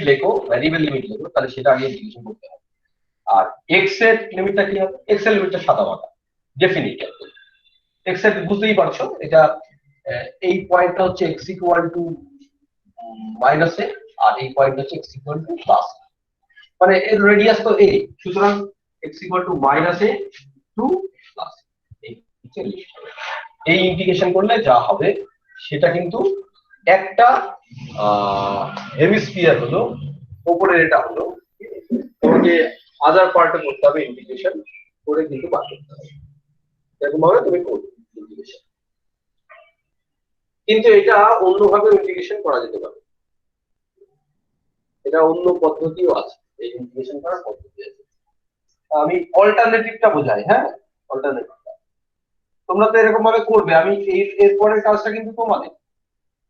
লেখো, ভ্যারিয়েবল লিমিট লেখো, তাহলে সেটা আগে ইন্টিগ্রেশন করতে হবে। আর এক্স এর লিমিটটা কি হবে, এক্স এর লিমিটটা সাদা মাটা ডেফিনিট। এক্স এর বুঝতেই পারছো, এটা এই পয়েন্টটা হচ্ছে এক্স ইকুয়াল টু মাইনাস এ, আর এই পয়েন্ট হচ্ছে এক্স ইকুয়াল টু প্লাস, মানে এর রেডিয়াস তো এ, সুতরাং x equal to minus a to plus. এই ইন্টিগ্রেশন করলে যা হবে সেটা কিন্তু একটা হেমিস্ফিয়ার হলো, উপরের এটা হলো, তোমাকে আদার পার্টে করতে হবে ইন্টিগ্রেশন করে, কিন্তু বার করতে হবে এরকম ভাবে তুমি করবে ইন্টিগ্রেশন। কিন্তু এটা অন্যভাবে ইন্টিগ্রেশন করা যেতে পারে, এটা অন্য পদ্ধতিও আছে, এই ইন্টিগ্রেশন করার পদ্ধতি আছে। আমি অল্টারনেটিভটা বোঝাই, হ্যাঁ, অল্টারনেটিভটা তোমরা তো এরকম ভাবে করবে। আমি এরপরের কাজটা কিন্তু তোমাদের,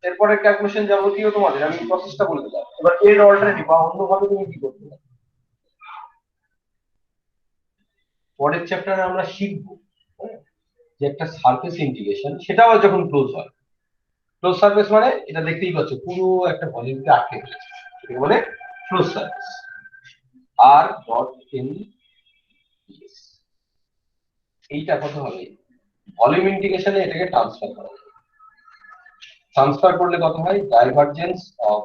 এরপরের ক্যালকুলেশন যাবতীয় তোমাদের, আমি প্রসেসটা বলে দিলাম। এবার এর অল্টারনেটিভ বা অন্যভাবে তুমি কি করতে পারো, পরের চ্যাপ্টারে আমরা শিখবো যে একটা সারফেস ইন্টিগ্রেশন, সেটাও যখন ক্লোজ হয়। ক্লোজ সারফেস মানে এটা দেখতেই পাচ্ছ পুরো একটা ভলিউমকে আটকে ফেলেছে, এটাকে বলে close surface. R dot n, এইটা কত হবে, ভলিউম ইন্টিগ্রেশনে এটাকে ট্রান্সফার করা যায়। ট্রান্সফার করলে কত হয়, ডাইভারজেন্স অফ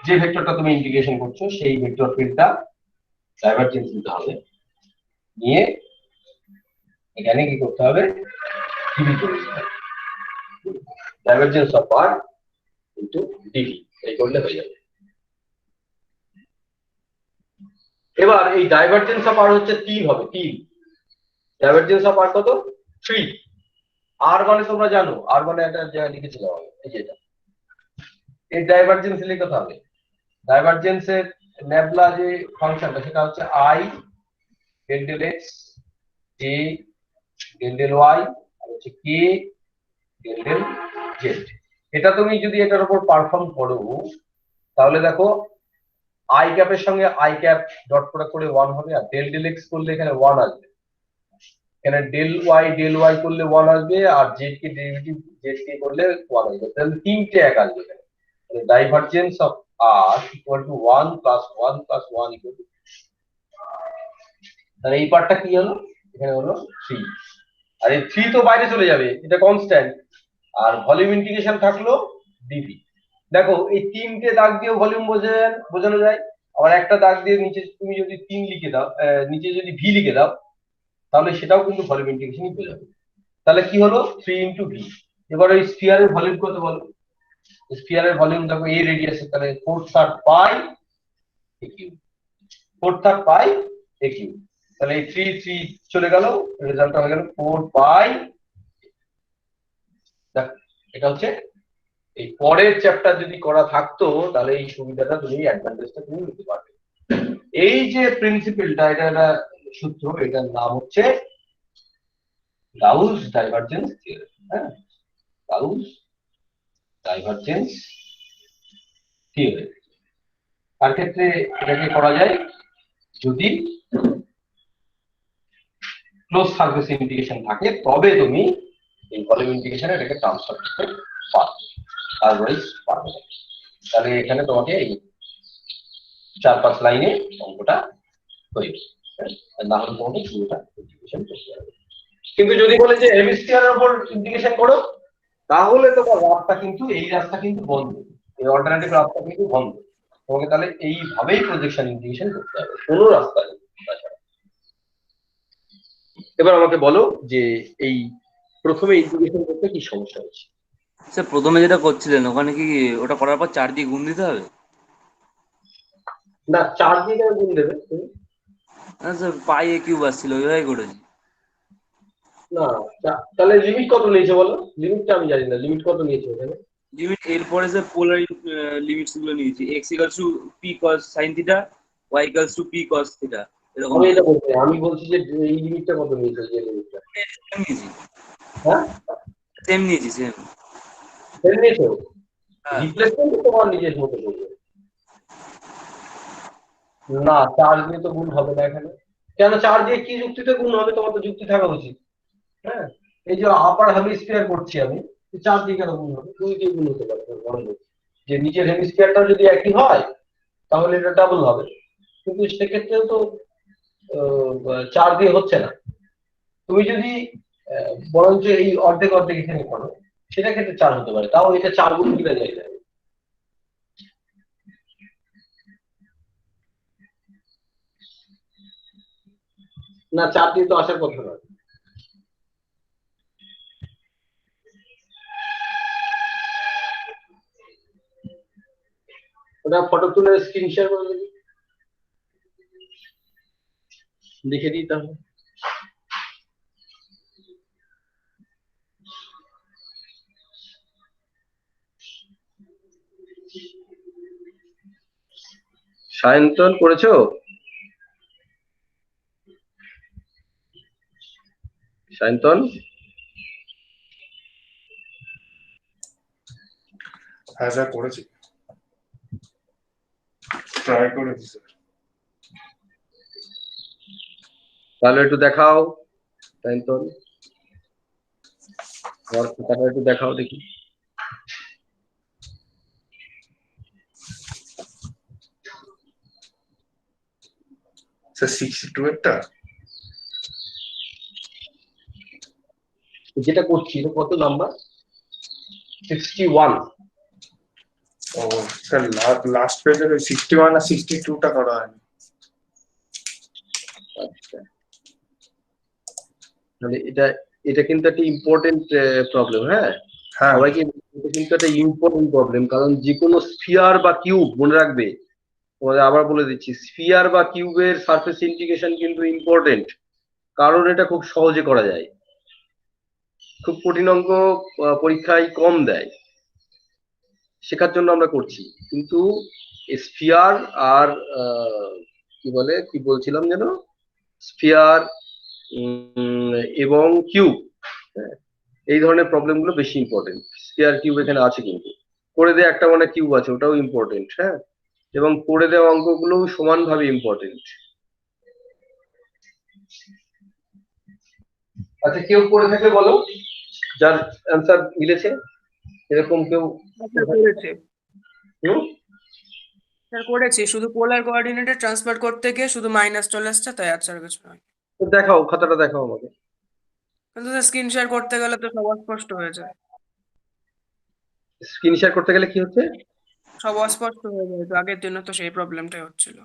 যে ভেক্টরটা তুমি ইন্টিগ্রেশন করছো সেই ভেক্টর ফিল্ডটা ডাইভারজেন্স নিতে হবে, নিয়ে এখানে কি করতে হবে, ডিভি করে দিতে হবে, divergence of r into dv, এই করলে হয়ে যাবে। এবার এই ডাইভারজেন্স অফ আর হচ্ছে 3 হবে, 3, ডাইভারজেন্স অফ আর কত, 3। আর মানে তোমরা জানো, আর মানে একটা জায়গায় লিখেছিলাম আমি, এই যে এটা, এই ডাইভারজেন্স লিখতে হবে। ডাইভারজেন্সের ন্যাবলা যে ফাংশনটা সেটা হচ্ছে i del del x, j del del y, আর হচ্ছে কে ডেল ডেল জেড। এটা তুমি যদি এটার উপর পারফর্ম করো, তাহলে দেখো আই ক্যাপের সঙ্গে আই ক্যাপ ডট প্রোডাক্ট করে 1 হবে, আর ডেল ডেল এক্স করলে এখানে 1 আসবে, এখানে ডেল ওয়াই করলে 1 আসবে, আর জেড কে ডেরিভেটিভ জেড কে করলে 1 আসবে, তাহলে তিনটে এক আসবে এখানে। তাহলে divergence of r equal to 1 plus 1 plus 1 equal to, তাহলে এই পার্টটা কি হলো, এখানে হলো 3। আর এই 3 তো বাইরে চলে যাবে, এটা কনস্ট্যান্ট, আর ভলিউম ইন্টিগ্রেশন থাকলো ডিভি। দেখো এই তিনটে দাগ দিয়ে ভলিউম বোঝানো যায়, আবার একটা দাগ দিয়ে নিচে তুমি যদি 3 লিখে দাও, নিচে যদি ভি লিখে দাও, তাহলে সেটাও কিন্তু ভলিউম ইন্টিগ্রেশনই বোঝাবে। তাহলে কি হলো, 3 ইন্টু ভি, এবার ওই স্ফিয়ারের ভলিউম কত বলো? স্ফিয়ারের ভলিউম দেখো এই রেডিয়াসে, তাহলে 4/3 পাই এ কিউব, 4/3 পাই এ কিউব। তাহলে এই 3 চলে গেল, রেজাল্টটা হয়ে গেল 4 পাই। দেখো এটা হচ্ছে এই পরের চ্যাপ্টার যদি করা থাকতো তাহলে এই সুবিধাটা তুমি অ্যাডভান্টেজটা তুমি নিতে পারবে। এই যে প্রিন্সিপালটা, এটা একটা সূত্র, এটার নাম হচ্ছে গাউস ডাইভারজেন্স থিওরেম। হ্যাঁ, গাউস ডাইভারজেন্স থিওরেম। তার ক্ষেত্রে এটাকে করা যায় যদি ক্লোজ সারফেস ইন্টিগ্রেশন থাকে, তবে তুমি এই ভলিউম ইন্টিগ্রেশনে এটাকে ট্রান্সফার করতে পারবে, আদারওয়াইজ পারবে না। তাহলে এখানে তোমাকে এই 4-5 লাইনে অঙ্কটা তৈরি, না হলে তোমাকে পুরোটা ইন্টিগ্রেশন করতে হবে। কিন্তু যদি বলে যে হেমিস্ফিয়ারের উপর ইন্টিগ্রেশন করো, তাহলে তোমার রাস্তা কিন্তু, এই রাস্তা কিন্তু বন্ধ, এই অল্টারনেটিভ রাস্তা কিন্তু বন্ধ। তোমাকে তাহলে এইভাবেই প্রজেকশন ইন্টিগ্রেশন করতে হবে, কোনো রাস্তা নেই তাছাড়া। এবার আমাকে বলো যে এই প্রথমে ইন্টিগ্রেশন করতে কি সমস্যা হচ্ছে? স্যার প্রথমে যেটা করছিলেন ওখানে কি ওটা করার পর 4 দিয়ে গুণ দিতে হবে? না, 4 দিয়ে কেন গুণ দেবে তুমি? না স্যার পাই এ কিউব আসছিল ওইভাবে করেছি। না, তাহলে লিমিট কত নিয়েছে বলো? লিমিটটা আমি জানি না, লিমিট কত নিয়েছে এখানে? লিমিট এরপরে স্যার পোলার লিমিটস গুলো নিয়েছি, x equals to p cos sin theta, y equals to p cos theta, এরকম আমি এটা বলছি, আমি বলছি যে এই লিমিটটা কত নিয়েছে, যে লিমিটটা। সেম নিয়েছি, হ্যাঁ, সেম নিয়েছি সেম। সেম নিয়েছো? হ্যাঁ রিপ্লেসমেন্ট তোমার নিজের মতো করবে না, 4 দিয়ে তো গুণ হবে না এখানে। কেন 4 দিয়ে কি যুক্তিতে গুণ হবে? তোমার তো যুক্তি থাকা উচিত। হ্যাঁ, এই যে আপার হেমিস্ফিয়ার করছি আমি, 4 দিয়ে কেন গুণ হবে? 2 দিয়ে গুণ হতে পারে, বন্ধ। যে নিচের হেমিস্ফিয়ারটা যদি একই হয় তাহলে এটা ডাবল হবে, কিন্তু সেক্ষেত্রেও তো 4 দিয়ে হচ্ছে না। তুমি যদি বরঞ্চ এই অর্ধেক অর্ধেক এখানে করো, সেটা ক্ষেত্রে 4 হতে পারে, তাও এটা 4 গুণ কিনা যায় না। না, 4 দিয়ে তো আসার কথা নয়। ওটা ফটো তুলে স্ক্রিন শেয়ার করে দিবি, লিখে দিই তাহলে। সায়ন্তন করেছো? সায়ন্তন, হ্যাঁ স্যার করেছি, ট্রাই করেছি স্যার। তাহলে একটু দেখাও সায়ন্তন, আমার খাতাটা একটু দেখাও দেখি। স্যার 62 একটা যেটা করছি এটা কত নাম্বার? 61। ও স্যার লাস্ট পেজের 61 আর 62টা করা হয়নি। আচ্ছা, মানে এটা কিন্তু একটা ইম্পর্টেন্ট প্রবলেম। হ্যাঁ, হ্যাঁ সবাইকে, এটা কিন্তু একটা ইম্পর্টেন্ট প্রবলেম, কারণ যে কোনো স্ফিয়ার বা কিউব, মনে রাখবে, তোমাদের আবার বলে দিচ্ছি, স্ফিয়ার বা কিউবের সারফেস ইন্টিগ্রেশন কিন্তু ইম্পর্টেন্ট, কারণ এটা খুব সহজে করা যায়, খুব কঠিন অঙ্ক পরীক্ষায় কম দেয়, শেখার জন্য আমরা করছি। কিন্তু স্ফিয়ার আর কি বলে, কি বলছিলাম যেন, স্ফিয়ার এবং কিউব, এই ধরনের প্রবলেম গুলো বেশি ইম্পর্টেন্ট। স্ফিয়ার কিউব এখানে আছে, কিন্তু করে দেওয়া একটা মানে কিউব আছে, ওটাও ইম্পর্টেন্ট। হ্যাঁ, এবং করে দেওয়া অঙ্কগুলো সমানভাবে ইম্পর্টেন্ট। আচ্ছা, কেউ করে থাকলে বলো যার অ্যান্সার মিলেছে, এরকম কেউ? করেছে হুম, স্যার, করেছি, শুধু পোলার কোঅর্ডিনেটে ট্রান্সফার করতে গিয়ে শুধু মাইনাস চলে আসছে, তাই আর কিছু নয়। তো দেখাও, খাতাটা দেখাও আমাকে। কিন্তু স্যার স্ক্রিন শেয়ার করতে গেলে তো সব অস্পষ্ট হয়ে যায়, স্ক্রিন শেয়ার করতে গেলে কি হচ্ছে? সব অস্পষ্ট হয়ে যায়, তো আগের দিনও তো সেই প্রবলেমটাই হচ্ছিল।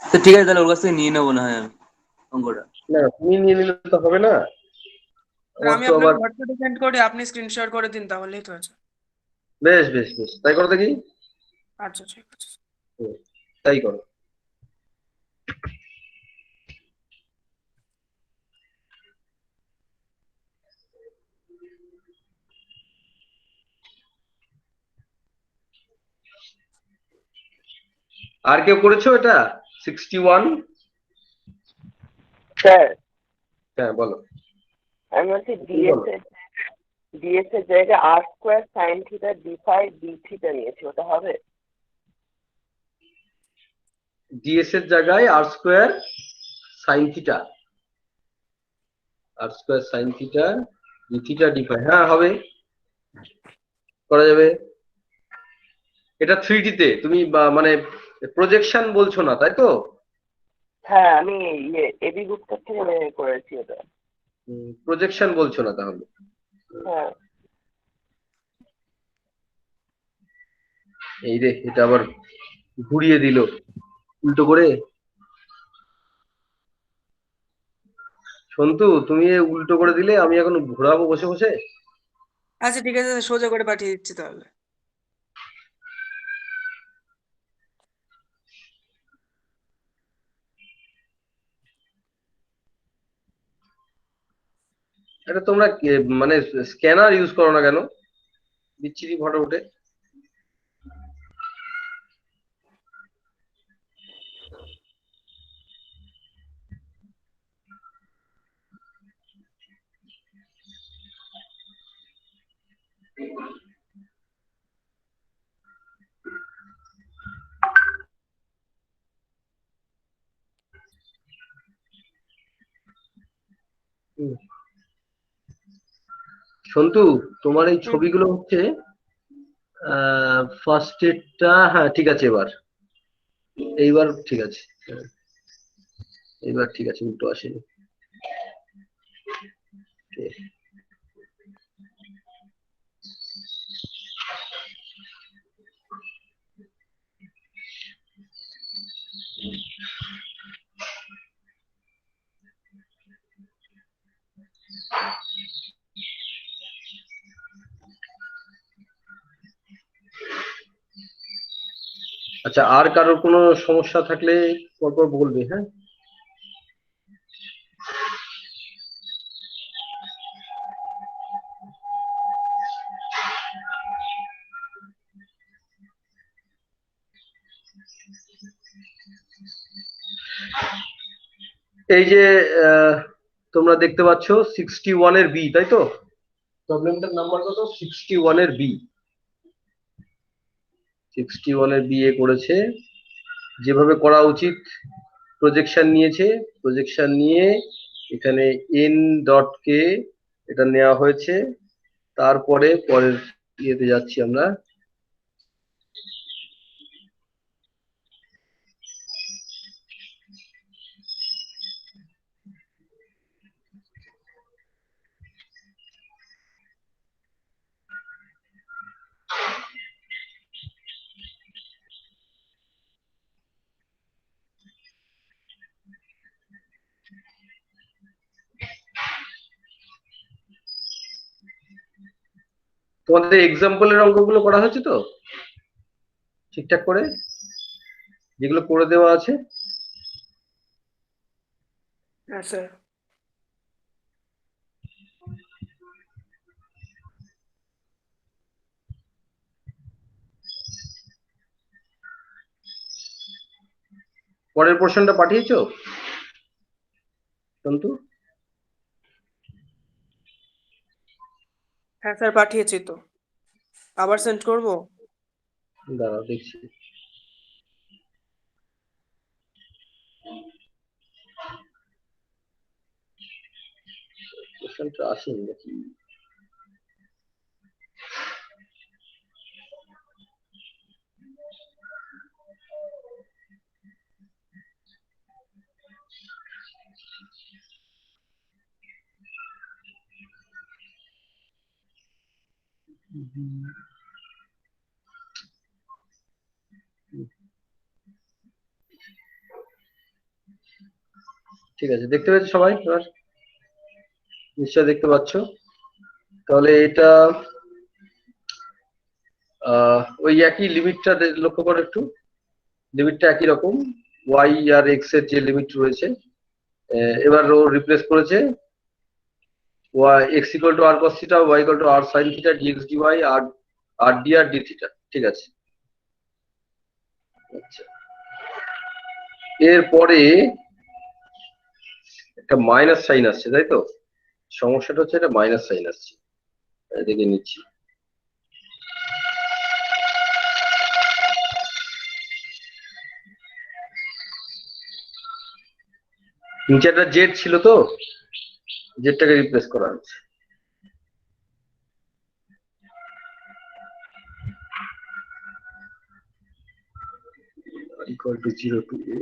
তো ঠিক আছে তাহলে ওর কাছ থেকে নিয়ে নেবো না হয় আমি অঙ্কটা। না, তুমি নিয়ে নিলে তো হবে না। আমার আমি তো আপনাকে আবার হোয়াটসঅ্যাপে সেন্ড করি, আপনি স্ক্রিনশট করে দিন তাহলেই তো আছে। বেশ বেশ বেশ, তাই করো দেখি। আচ্ছা ঠিক আছে। হুম, তাই করো। আর কেউ করেছো এটা 61? স্যার হ্যাঁ বলো। আমি বলছি তুমি বলো। ডিএস এর জায়গায় r square sine theta d phi d theta নিয়েছি, ওটা হবে? ডিএস এর জায়গায় r square sine theta, r square sine theta d theta d phi, হ্যাঁ হবে, করা যাবে। এটা 3D তে তুমি মানে প্রজেকশন বলছো না, তাই তো? হ্যাঁ, আমি এবি গুপ্তার থেকে করেছি ওটা। প্রজেকশন বলছো না তাহলে? হ্যাঁ। এই রে, এটা আবার ঘুরিয়ে দিল উল্টো করে। সন্তু, তুমি এ উল্টো করে দিলে, আমি এখন ঘোরাবো বসে বসে। আচ্ছা ঠিক আছে, সোজা করে পাঠিয়ে দিচ্ছি তাহলে। এটা তোমরা মানে স্ক্যানার ইউজ করো না কেন? বিচ্ছিরি ফটো উঠে। সন্তু, তোমার এই ছবিগুলো হচ্ছে ফার্স্ট এডটা, হ্যাঁ ঠিক আছে, এইবার ঠিক আছে, হ্যাঁ, এইবার ঠিক আছে, উল্টো আসেনি। Okay. আচ্ছা, আর কারোর কোনো সমস্যা থাকলে পরপর বলবে, হ্যাঁ? এই যে তোমরা দেখতে পাচ্ছ 61 এর বি, তাই তো? প্রবলেমটার নাম্বার কত? 61 এর বি। 61 এর বি এ করেছে যেভাবে করা উচিত। প্রজেকশন নিয়েছে, প্রজেকশন নিয়ে এখানে এন ডট কে এটা নেওয়া হয়েছে। তারপরে পরের ইয়েতে যাচ্ছি আমরা। তোমাদের এক্সাম্পলের অঙ্কগুলো করা হয়েছে তো ঠিকঠাক করে, যেগুলো করে দেওয়া আছে? হ্যাঁ স্যার। পরের পোর্শনটা পাঠিয়েছো সন্তু? হ্যাঁ স্যার পাঠিয়েছি তো, আবার সেন্ড করবো? দাঁড়াও দেখছি। পোর্শনটা আসেনি নাকি? ঠিক আছে, দেখতে পেয়েছো সবাই এবার? নিশ্চয় দেখতে পাচ্ছ। তাহলে এটা ওই একই লিমিটটা লক্ষ্য করো একটু, লিমিটটা একই রকম, ওয়াই আর এক্স এর যে লিমিট রয়েছে, এবার ও রিপ্লেস করেছে y x equal to r cos theta, y equal to r sine theta, dx dy, আর r d r d theta. ঠিক আছে, আচ্ছা এরপরে একটা মাইনাস সাইন আসছে, তাই তো? সমস্যাটা হচ্ছে এটা মাইনাস সাইন আসছে, দেখে নিচ্ছি। নিচে একটা জেড ছিল তো, জেডটাকে রিপ্লেস করা হচ্ছে। equal to 0 to a.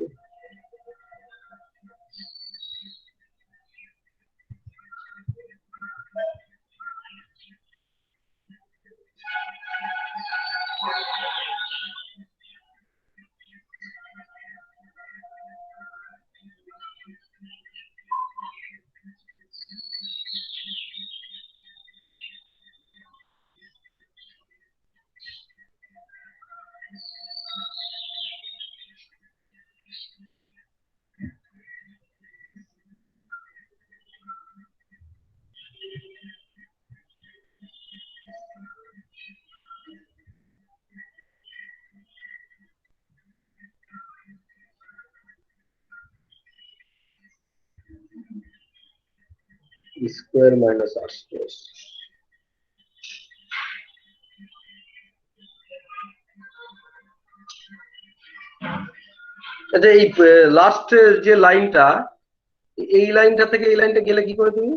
Square minus r square. আচ্ছা এই লাস্ট যে লাইনটা, এই লাইনটা থেকে এই লাইনটা গেলে কি করে তুমি?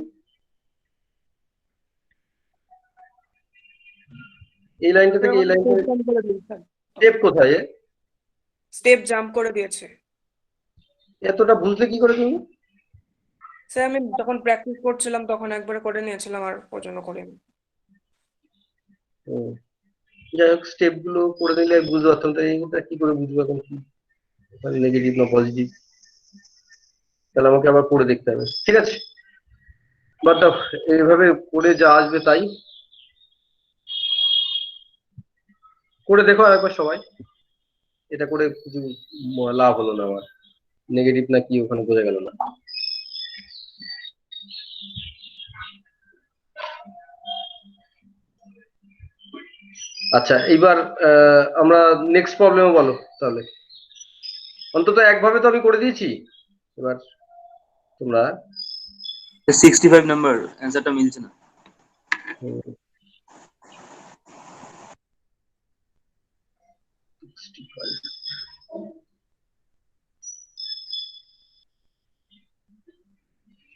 এই লাইনটা থেকে এই লাইনটা স্টেপ কোথায়? স্টেপ জাম্প করে দিয়েছে এতটা বুঝলে কি করে তুমি? স্যার। আমি যখন প্র্যাকটিস করছিলাম তখন একবারে করে নিয়েছিলাম, আর ওজন্য করিনি। যাই হোক, স্টেপ গুলো করে দিলে বুঝতে পারতাম। তো এইটা কি করে বুঝবো এখন কি নেগেটিভ না পজিটিভ? তাহলে আমাকে আবার করে দেখতে হবে। ঠিক আছে, বাট এইভাবে করে যা আসবে তাই করে দেখো একবার সবাই। এটা করে কিছু লাভ হলো না আমার, নেগেটিভ না কি ওখানে বোঝা গেল না। আচ্ছা এইবার আমরা নেক্সট প্রবলেমও বলো তাহলে। অন্তত একভাবে তো আমি করে দিয়েছি, এবার তোমরা 65 নাম্বার অ্যান্সারটা মিলছে না।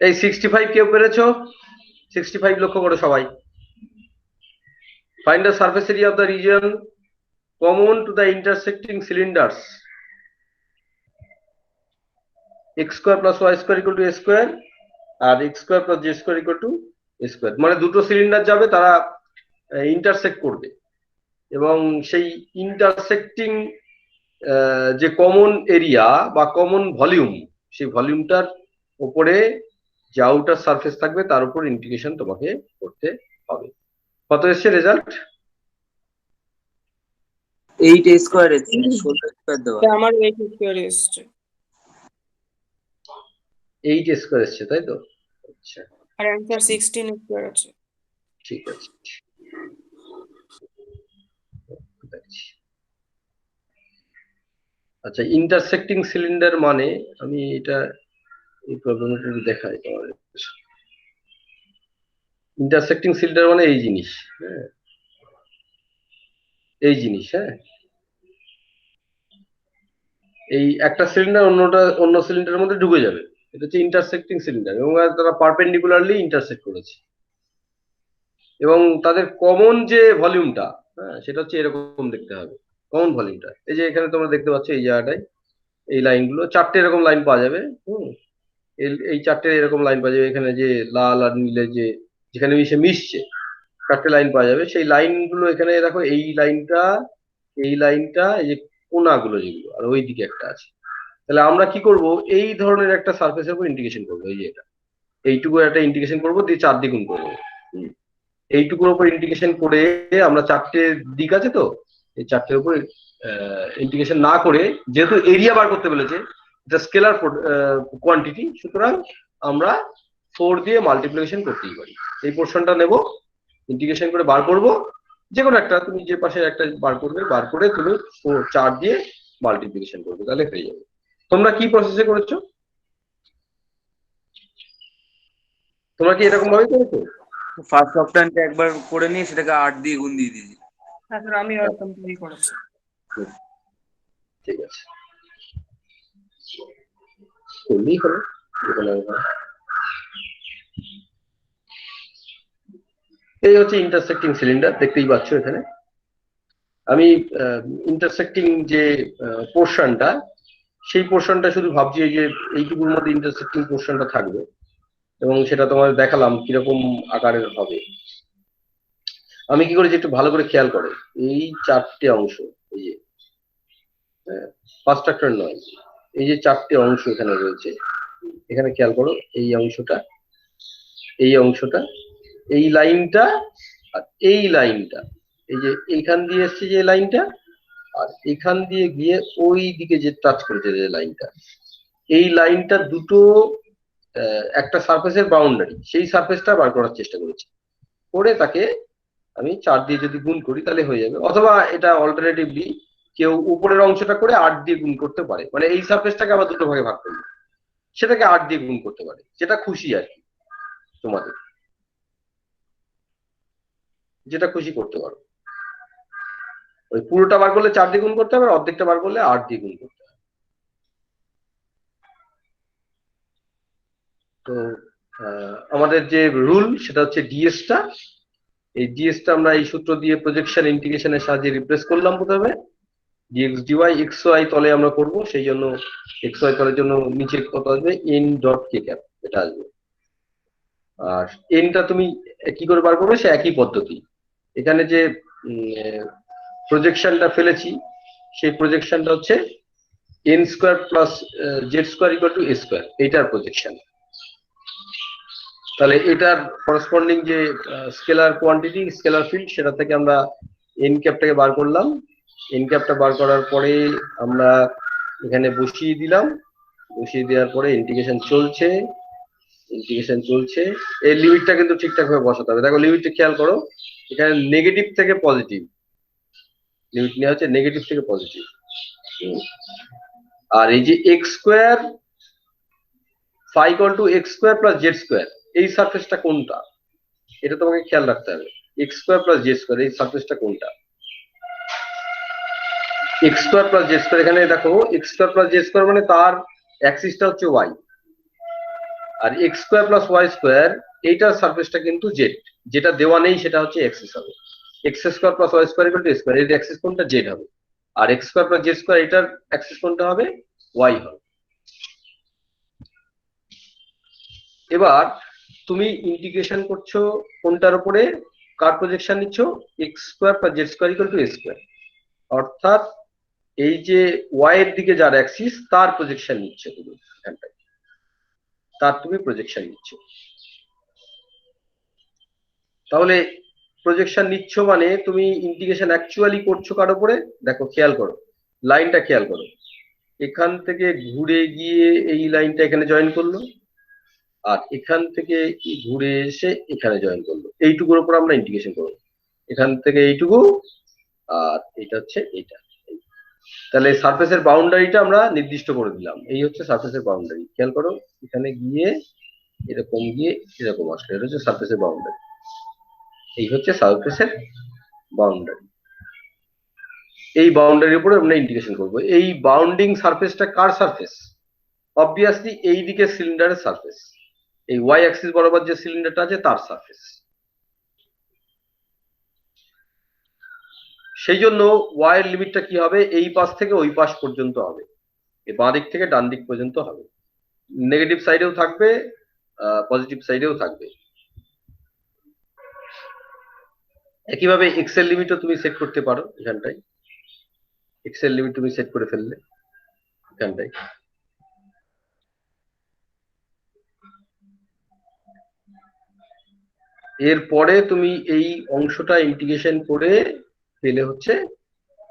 এই 65 কেউ পেরেছো? 65 লক্ষ্য করো সবাই। Find the surface area of the region common to the intersecting cylinders x square plus y square equal to a square R x square plus z square equal to a square। মানে দুটো cylinder যাবে, তারা intersect করবে, এবং সেই intersecting যে common area বা common volume, সেই ভলিউমটার উপরে যে আউটার সারফেস থাকবে তার উপর ইন্টিগ্রেশন তোমাকে করতে হবে। কত এসছে রেজাল্ট? 8 a স্কয়ার এসছে, 16 স্কয়ার দেওয়া। আমার 8 স্কয়ার এসছে, 8 স্কয়ার এসছে, তাই তো? আচ্ছা আর অ্যান্সার 16 স্কয়ার আছে। ঠিক আছে, আচ্ছা ইন্টারসেক্টিং সিলিন্ডার মানে আমি এটা এই প্রবলেমটা দেখাই তোমাদের। ইন্টারসেক্টিং সিলিন্ডার মানে এই জিনিস, হ্যাঁ এই জিনিস, হ্যাঁ এই একটা সিলিন্ডার অন্য সিলিন্ডারের মধ্যে ঢুকে যাবে, এটা হচ্ছে ইন্টারসেক্টিং সিলিন্ডার, এবং তারা পারপেন্ডিকুলারলি ইন্টারসেক্ট করেছে, এবং তাদের কমন যে ভলিউমটা, হ্যাঁ সেটা হচ্ছে এরকম দেখতে হবে। কমন ভলিউমটা এই যে এখানে তোমরা দেখতে পাচ্ছ, এই জায়গাটায় এই লাইনগুলো চারটে এরকম লাইন পাওয়া যাবে। এই চারটে এরকম লাইন পাওয়া যাবে, এখানে যে লাল আর নীলে যে যেখানে মিশছে চারটে লাইন পাওয়া যাবে। সেই লাইনগুলো এখানে দেখো, এই লাইনটা এই যে কোনাগুলো যেগুলো, আর ওই দিকে একটা আছে। তাহলে আমরা কি করব, এই ধরনের একটা সারফেসের উপর ইন্টিগ্রেশন করবো, এই যে এইটুকু একটা ইন্টিগ্রেশন করবো, দিয়ে 4 দিয়ে গুণ করবো। এইটুকুর উপর ইন্টিগ্রেশন করে আমরা 4টে দিক আছে তো, এই 4টের উপর ইন্টিগ্রেশন না করে, যেহেতু এরিয়া বার করতে বলেছে, এটা স্কেলার কোয়ান্টিটি, সুতরাং আমরা 4 দিয়ে মাল্টিপ্লিকেশন করতেই পারি। এই পোর্শনটা নেব, ইন্টিগ্রেশন করে বার করব, যে কোনো একটা তুমি যে পাশে একটা বার করবে, বার করে তুমি 4 দিয়ে মাল্টিপ্লিকেশন করবে, তাহলে হয়ে যাবে। তোমরা কি প্রসেসে করেছো? তোমরা কি এরকম ভাবে করেছো? ফার্স্ট অপশনটা একবার করে নিয়ে সেটাকে 8 দিয়ে গুণ দিয়ে দিয়েছি। হ্যাঁ স্যার, আমি এরকম করেছি। ঠিক আছে, করলেই হলো। এই হচ্ছে ইন্টারসেক্টিং সিলিন্ডার, দেখতেই পাচ্ছ এখানে। আমি ইন্টারসেক্টিং যে পোর্শনটা, সেই পোর্শনটা শুধু ভাবছি যে এইটুকুর মধ্যে ইন্টারসেক্টিং পোর্শনটা থাকবে, এবং সেটা তোমাদের দেখালাম কিরকম আকারের হবে। আমি কি করেছি একটু ভালো করে খেয়াল করে, এই 4টে অংশ, এই যে ফার্স্ট স্ট্রাকচার নয়, এই যে 4টে অংশ এখানে রয়েছে, এখানে খেয়াল করো, এই অংশটা, এই অংশটা, এই লাইনটা, আর এই লাইনটা, এই যে এইখান দিয়ে এসছে যে লাইনটা, আর এখান দিয়ে গিয়ে ওই দিকে যে টাচ করেছে যে লাইনটা, এই লাইনটা দুটো একটা সারফেসের বাউন্ডারি, সেই সারফেসটা বার করার চেষ্টা করেছি, করে তাকে আমি 4 দিয়ে যদি গুণ করি তাহলে হয়ে যাবে। অথবা এটা অল্টারনেটিভলি কেউ উপরের অংশটা করে 8 দিয়ে গুণ করতে পারে, মানে এই সারফেসটাকে আবার দুটো ভাগে ভাগ করবে, সেটাকে 8 দিয়ে গুণ করতে পারে, যেটা খুশি আর কি, তোমাদের যেটা খুশি করতে পারো। ওই পুরোটা বার করলে 4 দিয়ে গুণ করতে হবে, আর অর্ধেকটা বার করলে 8 দিয়ে গুণ করতে হবে। তো আমাদের যে রুল সেটা হচ্ছে ডিএসটা, এই ডিএসটা আমরা এই সূত্র দিয়ে প্রজেকশন ইন্টিগ্রেশনের সাহায্যে রিপ্লেস করলাম প্রথমে। ডিএক্স ডিওয়াই এক্স ওয়াই তলে আমরা করব, সেই জন্য এক্স ওয়াই তলের জন্য নিচে কত আসবে, এন ডট কে ক্যাপ, এটা আসবে। আর এনটা তুমি কি করে বার করবে, সে একই পদ্ধতি। এখানে যে প্রজেকশনটা ফেলেছি, সেই প্রজেকশনটা হচ্ছে N square plus z square equal to a square, এইটার প্রজেকশন। তাহলে এটার করসপন্ডিং যে স্কেলার কোয়ান্টিটি, স্কেলার ফিল্ড, সেটা থেকে আমরা এন ক্যাপটাকে বার করলাম। এন ক্যাপটা বার করার পরে আমরা এখানে বসিয়ে দিলাম, বসিয়ে দেওয়ার পরে ইন্টিগ্রেশন চলছে, ইন্টিগ্রেশন চলছে। এই লিমিটটা কিন্তু ঠিকঠাক ভাবে বসাতে হবে। দেখো লিমিটটা খেয়াল করো, এখানে নেগেটিভ থেকে পজিটিভ লিমিট নেওয়া হচ্ছে, নেগেটিভ থেকে পজিটিভ। আর এই যে x square phi equal to x square plus z square, এই সারফেসটা কোনটা, এটা তোমাকে খেয়াল রাখতে হবে। X square plus z square, এই সারফেসটা কোনটা, x square plus z square. এখানে দেখো x square plus z square মানে তার অ্যাক্সিসটা হচ্ছে ওয়াই, আর x square plus y square এইটার সারফেসটা কিন্তু জেড, যেটা দেওয়া নেই সেটা হচ্ছে এক্সিস হবে। X square plus y square equal to square, এর অ্যাক্সিস কোনটা, জেড হবে। আর x square plus z square এটার অ্যাক্সিস কোনটা হবে, ওয়াই হবে। এবার তুমি ইন্টিগ্রেশন করছো কোনটার উপরে, কার প্রজেকশন নিচ্ছ, x square plus z square equal to a square, অর্থাৎ এই যে ওয়াই এর দিকে যার অ্যাক্সিস তার প্রজেকশন নিচ্ছে তুমি, এখানটায় তার তুমি প্রজেকশন নিচ্ছ। তাহলে প্রজেকশন নিচ্ছ মানে তুমি ইন্টিগ্রেশন অ্যাকচুয়ালি করছো কার উপরে, দেখো খেয়াল করো, লাইনটা খেয়াল করো, এখান থেকে ঘুরে গিয়ে এই লাইনটা এখানে জয়েন করলো, আর এখান থেকে ঘুরে এসে এখানে জয়েন করলো, এইটুকুর উপর আমরা ইন্টিগ্রেশন করবো, এখান থেকে এইটুকু, আর এটা হচ্ছে এইটা। তাহলে সারফেসের বাউন্ডারিটা আমরা নির্দিষ্ট করে দিলাম, এই হচ্ছে সারফেসের বাউন্ডারি। খেয়াল করো, এখানে গিয়ে এরকম গিয়ে এরকম আসলে, এটা হচ্ছে সারফেসের বাউন্ডারি, এই হচ্ছে সারফেসের বাউন্ডারি। এই বাউন্ডারির উপরে আমরা ইন্টিগ্রেশন করবো। এই বাউন্ডিং সারফেসটা কার সারফেস, অবভিয়াসলি এই দিকে সিলিন্ডারের সারফেস, এই ওয়াই অ্যাক্সিস বরাবর যে সিলিন্ডারটা আছে তার সারফেস। সেই জন্য ওয়াই এর লিমিটটা কি হবে, এই পাশ থেকে ওই পাশ পর্যন্ত হবে, এই বাঁ দিক থেকে ডান দিক পর্যন্ত হবে, নেগেটিভ সাইডেও থাকবে, পজিটিভ সাইডেও থাকবে। একইভাবে এক্স এর লিমিটও তুমি সেট করতে পারো, এখানটায় এক্স এর লিমিট তুমি সেট করে ফেললে এখানটায়। এরপরে তুমি এই অংশটা ইন্টিগ্রেশন করে পেলে হচ্ছে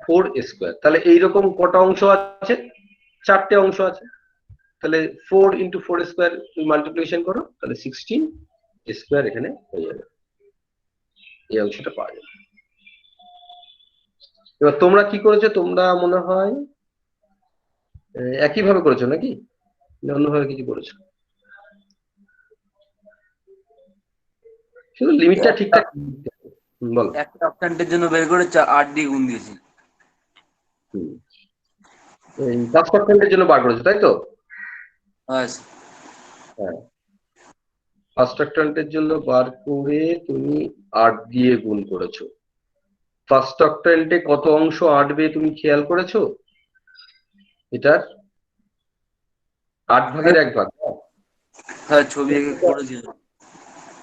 4 স্কোয়ার। তাহলে এইরকম কটা অংশ আছে? 4টে অংশ আছে। তাহলে 4 × 4 স্কোয়ার তুমি মাল্টিপ্লিকেশন করো, তাহলে 16 স্কোয়ার এখানে হয়ে যাবে, এই অংশটা পাওয়া যাবে। এবার তোমরা কি করেছো? তোমরা মনে হয় একইভাবে করেছো নাকি, না অন্যভাবে কিছু করেছো? শুধু লিমিটটা ঠিকঠাক বল। একটা অপশনটার জন্য বের করে 8 দিয়ে গুণ দিয়েছি। এই ফার্স্ট অপশনটার জন্য বার করেছো তাই তো? হ্যাঁ হ্যাঁ, ফার্স্ট অক্টান্টের জন্য বার করে তুমি 8 দিয়ে গুণ করেছো। ফার্স্ট অক্টান্টে কত অংশ আঁটবে তুমি খেয়াল করেছো? এটার 8 ভাগের 1 ভাগ। হ্যাঁ, ছবি এঁকে করেছি।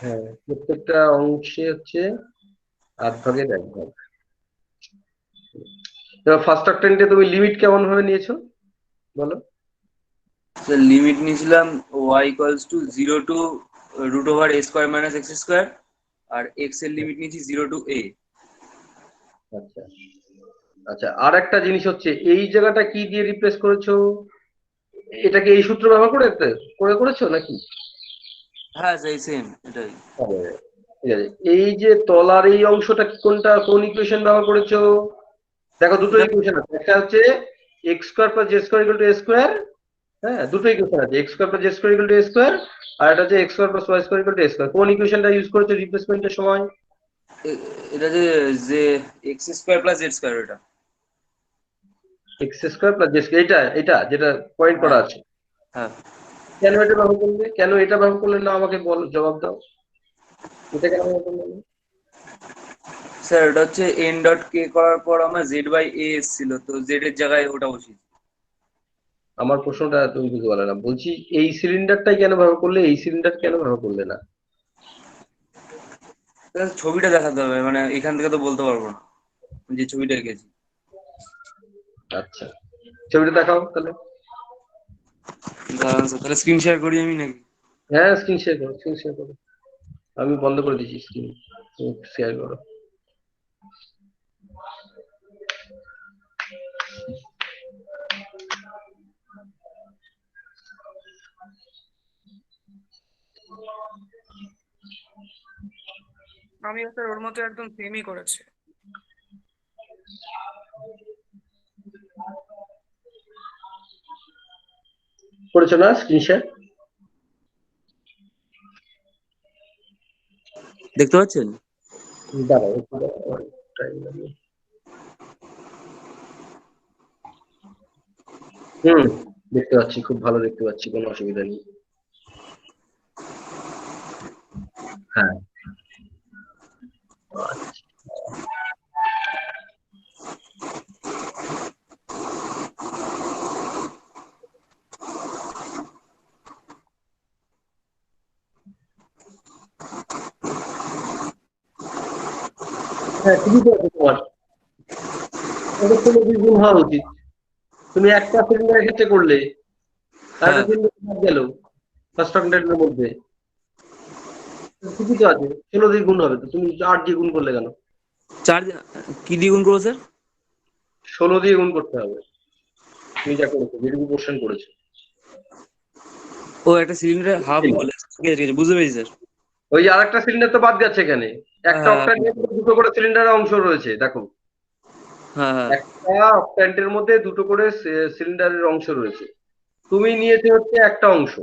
হ্যাঁ, প্রত্যেকটা অংশে হচ্ছে 8 ভাগের 1 ভাগ। এবার ফার্স্ট অক্টান্টে তুমি লিমিট কেমন ভাবে নিয়েছো বলো? স্যার লিমিট নিয়েছিলাম y = 0 to √a² - x², আর x এর লিমিট নিয়েছি 0 to a। আচ্ছা আচ্ছা, আর একটা জিনিস হচ্ছে এই জায়গাটা কি দিয়ে রিপ্লেস করেছো? এটাকে এই সূত্র ব্যবহার করে করেছো নাকি? হ্যাঁ সেই সেম এটাই। ঠিক আছে, এই যে তলার এই অংশটা কোন ইকুয়েশন ব্যবহার করেছো? দেখো দুটো ইকুয়েশন আছে, একটা হচ্ছে x² + z² = a²। হ্যাঁ, দুটো ইকুয়েশন আছে, x² + z² = a², আর এটা হচ্ছে x² + y² = a²। কোন ইকুয়েশনটা ইউজ করেছো রিপ্লেসমেন্টের সময়? এটা যে x² + z², এটা x² + z², এটা যেটা পয়েন্ট করা আছে। হ্যাঁ। কেন এটা ব্যবহার করলে? কেন এটা ব্যবহার করলে না আমাকে বল, জবাব দাও। এটা কেন ব্যবহার করলে না? স্যার এটা হচ্ছে n.k করার পর আমার z/a এসেছিল, তো z এর জায়গায় ওটা বসিয়েছি। আমার প্রশ্নটা তুমি বুঝতে পারলে না। বলছি এই সিলিন্ডারটাই কেন ব্যবহার করলে, এই সিলিন্ডার কেন ব্যবহার করলে না? স্যার ছবিটা দেখাতে হবে, মানে এখান থেকে তো বলতে পারবো না যে ছবিটা এঁকেছি। আচ্ছা, ছবিটা দেখাও তাহলে। দাঁড়ান স্যার, তাহলে স্ক্রিন শেয়ার করি আমি নাকি? হ্যাঁ, স্ক্রিন শেয়ার করো। আমি বন্ধ করে দিয়েছি স্ক্রিন, শেয়ার করো। আমি স্যার ওর মতো একদম সেমই করেছি। করেছো না স্ক্রিন শেয়ার? দেখতে পাচ্ছেন? দাঁড়াও, দেখতে পাচ্ছি, খুব ভালো দেখতে পাচ্ছি, কোনো অসুবিধা নেই। হ্যাঁ, হ্যাঁ ঠিকই তো আছে তোমার, এটা 16 গুণ হওয়া উচিত। তুমি একটা সিলিন্ডারের ক্ষেত্রে করলে, আর একটা সিলিন্ডার গেল ফার্স্ট অক্টান্টের মধ্যে, ঠিকই তো আছে, 16 গুণ হবে। তো তুমি 8 দিয়ে গুণ করলে কেন? 4 কি দিয়ে গুণ করবো স্যার? 16 দিয়ে গুণ করতে হবে, তুমি যা করেছো, যেটুকু কোশ্চেন করেছো। ও একটা সিলিন্ডার হাফ বলে, ঠিক আছে বুঝতে পেরেছি স্যার। ওই আর একটা সিলিন্ডার তো বাদ যাচ্ছে এখানে। একটা অক্টান্টের মধ্যে দুটো করে সিলিন্ডারের অংশ রয়েছে, দেখো একটা অক্টান্টের মধ্যে দুটো করে সিলিন্ডারের অংশ রয়েছে। তুমি নিয়েছো হচ্ছে একটা অংশ,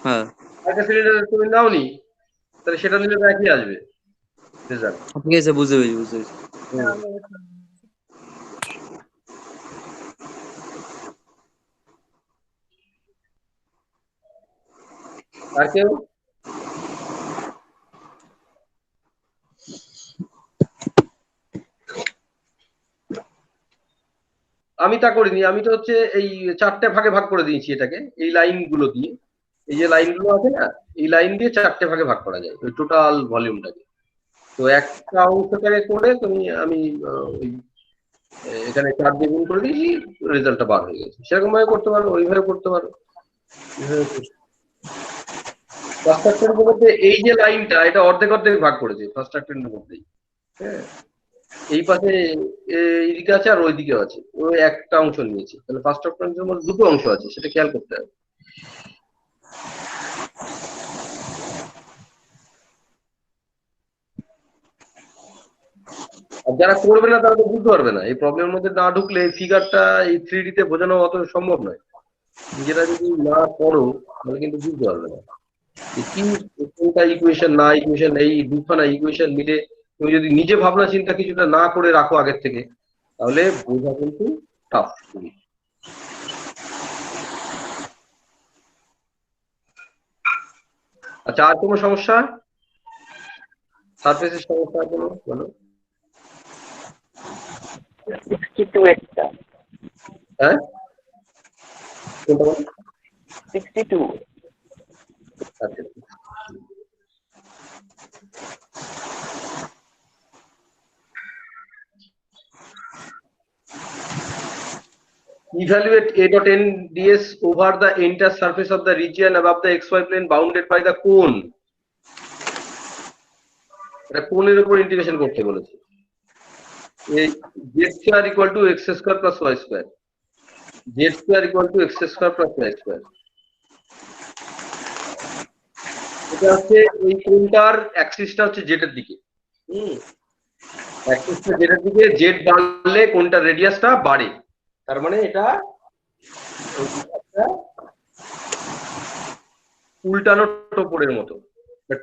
হ্যাঁ একটা সিলিন্ডার তুমি নাওনি, তাহলে সেটা নিলে তো একই আসবে রেজাল্ট। ঠিক আছে, বুঝতে পেরেছি। আর কেউ? আমি তা করিনি, আমি তো হচ্ছে এই 4টে ভাগে ভাগ করে দিয়েছি এটাকে, এই লাইনগুলো দিয়ে। এই যে লাইনগুলো আছে না, এই লাইন দিয়ে 4টে ভাগে ভাগ করা যায় ওই টোটাল ভলিউমটাকে। তো একটা অংশটাকে করে আমি ওই এখানে 4 দিয়ে গুণ করে দিয়েছি, রেজাল্টটা বার হয়ে গেছে। সেরকম ভাবে করতে পারো, ওইভাবে করতে পারো। কনস্ট্রাক্টরের মধ্যে এই যে লাইনটা এটা অর্ধেক অর্ধেক ভাগ করেছে কনস্ট্রাক্টরের মধ্যেই। হ্যাঁ, এই পাশে এইদিকে আছে আর ওইদিকে আছে, ওই একটা অংশ নিয়েছে, তাহলে ফার্স্ট অক্টেন্টের মধ্যে দুটো অংশ আছে, সেটা খেয়াল করতে হবে। আর যারা করবে না তারা তো বুঝতে পারবে না, এই প্রবলেমের মধ্যে না ঢুকলে এই ফিগারটা এই 3D তে বোঝানো অত সম্ভব নয়। নিজেরা যদি না পড়ো তাহলে কিন্তু বুঝতে পারবে না কি কোনটা ইকুয়েশন না ইকুয়েশন, এই দুখানা ইকুয়েশন মিলে তুমি যদি নিজে ভাবনা চিন্তা কিছুটা না করে রাখো আগের থেকে, তাহলে বোঝা কিন্তু টাফ। আচ্ছা, আর কোনো সমস্যা? সারফেসের সমস্যা আর কোনো বলো? 62 একটা হ্যাঁ, কোনটা বলো? 62 আচ্ছা, evaluate a dot n ds over the entire surface of the region above the xy plane bounded by the cone। এটা কোণের উপর ইন্টিগ্রেশন করতে বলেছে। এই z square equal to x square plus y square, z square equal to x square plus y square। এটা হচ্ছে এই কোণটার অ্যাক্সিসটা হচ্ছে z এর দিকে। অ্যাক্সিসটা z এর দিকে, z বাড়লে কোণটার রেডিয়াসটা বাড়ে, তার মানে এটা উল্টানো টোপরের মতো।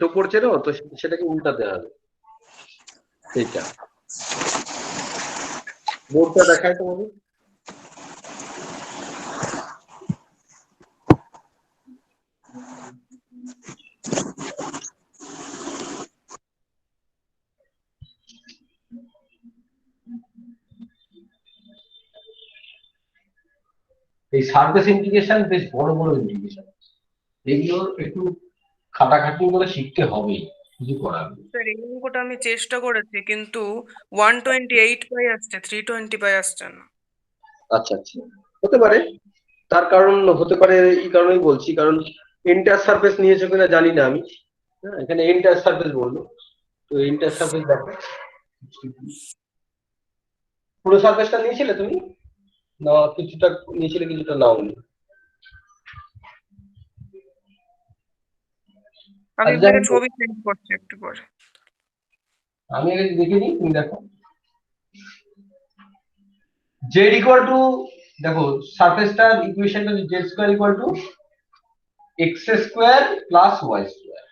টোপর চেনো তো, সেটাকে উল্টাতে হবে। সেইটা বোর্ডটা দেখায় তোমাকে। এই সারফেস ইন্টিগ্রেশন বেশ বড় বড় ইন্টিগ্রেশন, এগুলো একটু খাটাখাটি করে শিখতে হবে, কিছু করার নেই। স্যার এই অঙ্কটা আমি চেষ্টা করেছি কিন্তু 128 পাই আসছে, 320 পাই আসছে না। আচ্ছা আচ্ছা, হতে পারে, তার কারণ হতে পারে এই কারণেই বলছি, কারণ এন্টার সারফেস নিয়েছো কিনা জানি না আমি। হ্যাঁ, এখানে এন্টার সারফেস বললো, তো এন্টার সারফেস দেখো, পুরো সারফেসটা নিয়েছিলে তুমি না কিছুটা নিয়েছিলে, কিছুটা নাওনি? আমি আচ্ছা, আপনাকে ছবি সেন্ড করছি একটু পরে। আমি আগে দেখে নিই, তুমি দেখো। জেড ইকুয়াল টু, দেখো সারফেসটার ইকুয়েশনটা z square equal to x square plus y square.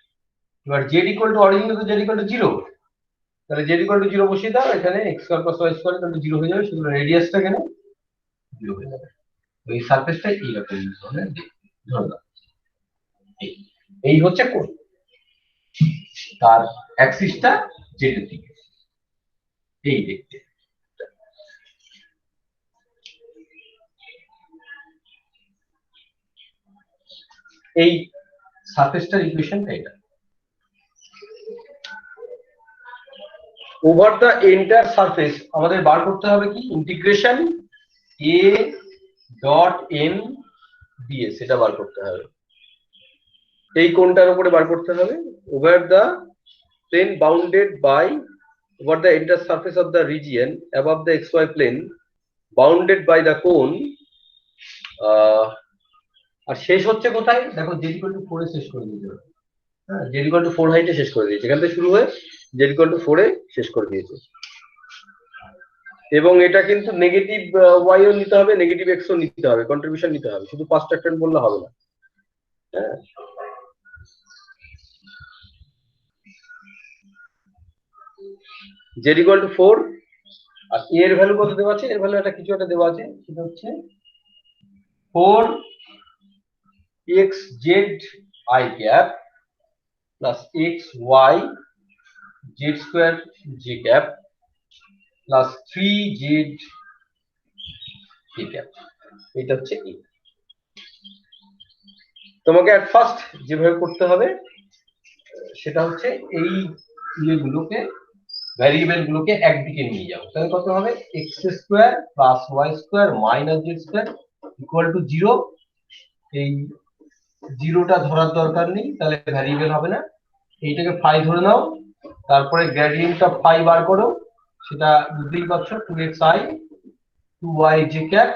এবার জেড ইকুয়াল টু অরিজিন তো জেড ইকুয়াল টু 0, তাহলে জেড ইকুয়াল টু 0 বসিয়ে দাও, এখানে x square plus y square equal to 0 হয়ে যাবে, সেগুলো রেডিয়াসটা এখানে 0 হয়ে যাবে। তো এই সারফেসটা এইরকম ধরে নাও, এই হচ্ছে কোণ, তার অ্যাক্সিসটা জেড এর দিকে, এই দেখতে। এই সারফেসটার ইকুয়েশনটা এটা। ওভার দ্য এন্টার সারফেস আমাদের বার করতে হবে কি, ইন্টিগ্রেশন এ ডট এন ডিএস, এটা বার করতে হবে। এই কোণটার উপরে বার করতে হবে। Over the plane bounded by, over the entire surface of the region above the x Y plane bounded by the cone. আর শেষ হচ্ছে কোথায় দেখো, জেড ইকুয়াল টু 4 এ শেষ করে দিয়েছে। হ্যাঁ, জেড ইকুয়াল টু 4 হাইটে শেষ করে দিয়েছে, এখান থেকে শুরু হয়ে জেড ইকুয়াল টু 4 এ শেষ করে দিয়েছে। এবং এটা কিন্তু নেগেটিভ ওয়াই ও নিতে হবে, নেগেটিভ এক্স ও নিতে হবে, কন্ট্রিবিউশন নিতে হবে, শুধু ফার্স্ট অ্যাক্টেন্ট বললে হবে না। হ্যাঁ, জেড ইকুয়াল টু 4, আর এর ভ্যালু কত দেওয়া আছে, এর ভ্যালু একটা কিছু একটা দেওয়া আছে, সেটা হচ্ছে 4 x z i cap plus x y z square j cap plus 3 z k cap. এটা হচ্ছে এ। তোমাকে অ্যাট ফার্স্ট যেভাবে করতে হবে সেটা হচ্ছে এই ইয়েগুলোকে, ভ্যারিয়েবল গুলোকে একদিকে নিয়ে যাও, তাহলে কত হবে, x square plus y square minus z square equal to 0। এই জিরোটা ধরার দরকার নেই, তাহলে ভ্যারিয়েবল হবে না। এইটাকে ফাই ধরে নাও, তারপরে গ্রেডিয়েন্টটা ফাই বার করো, সেটা বুঝতেই পারছো 2xi 2yj cap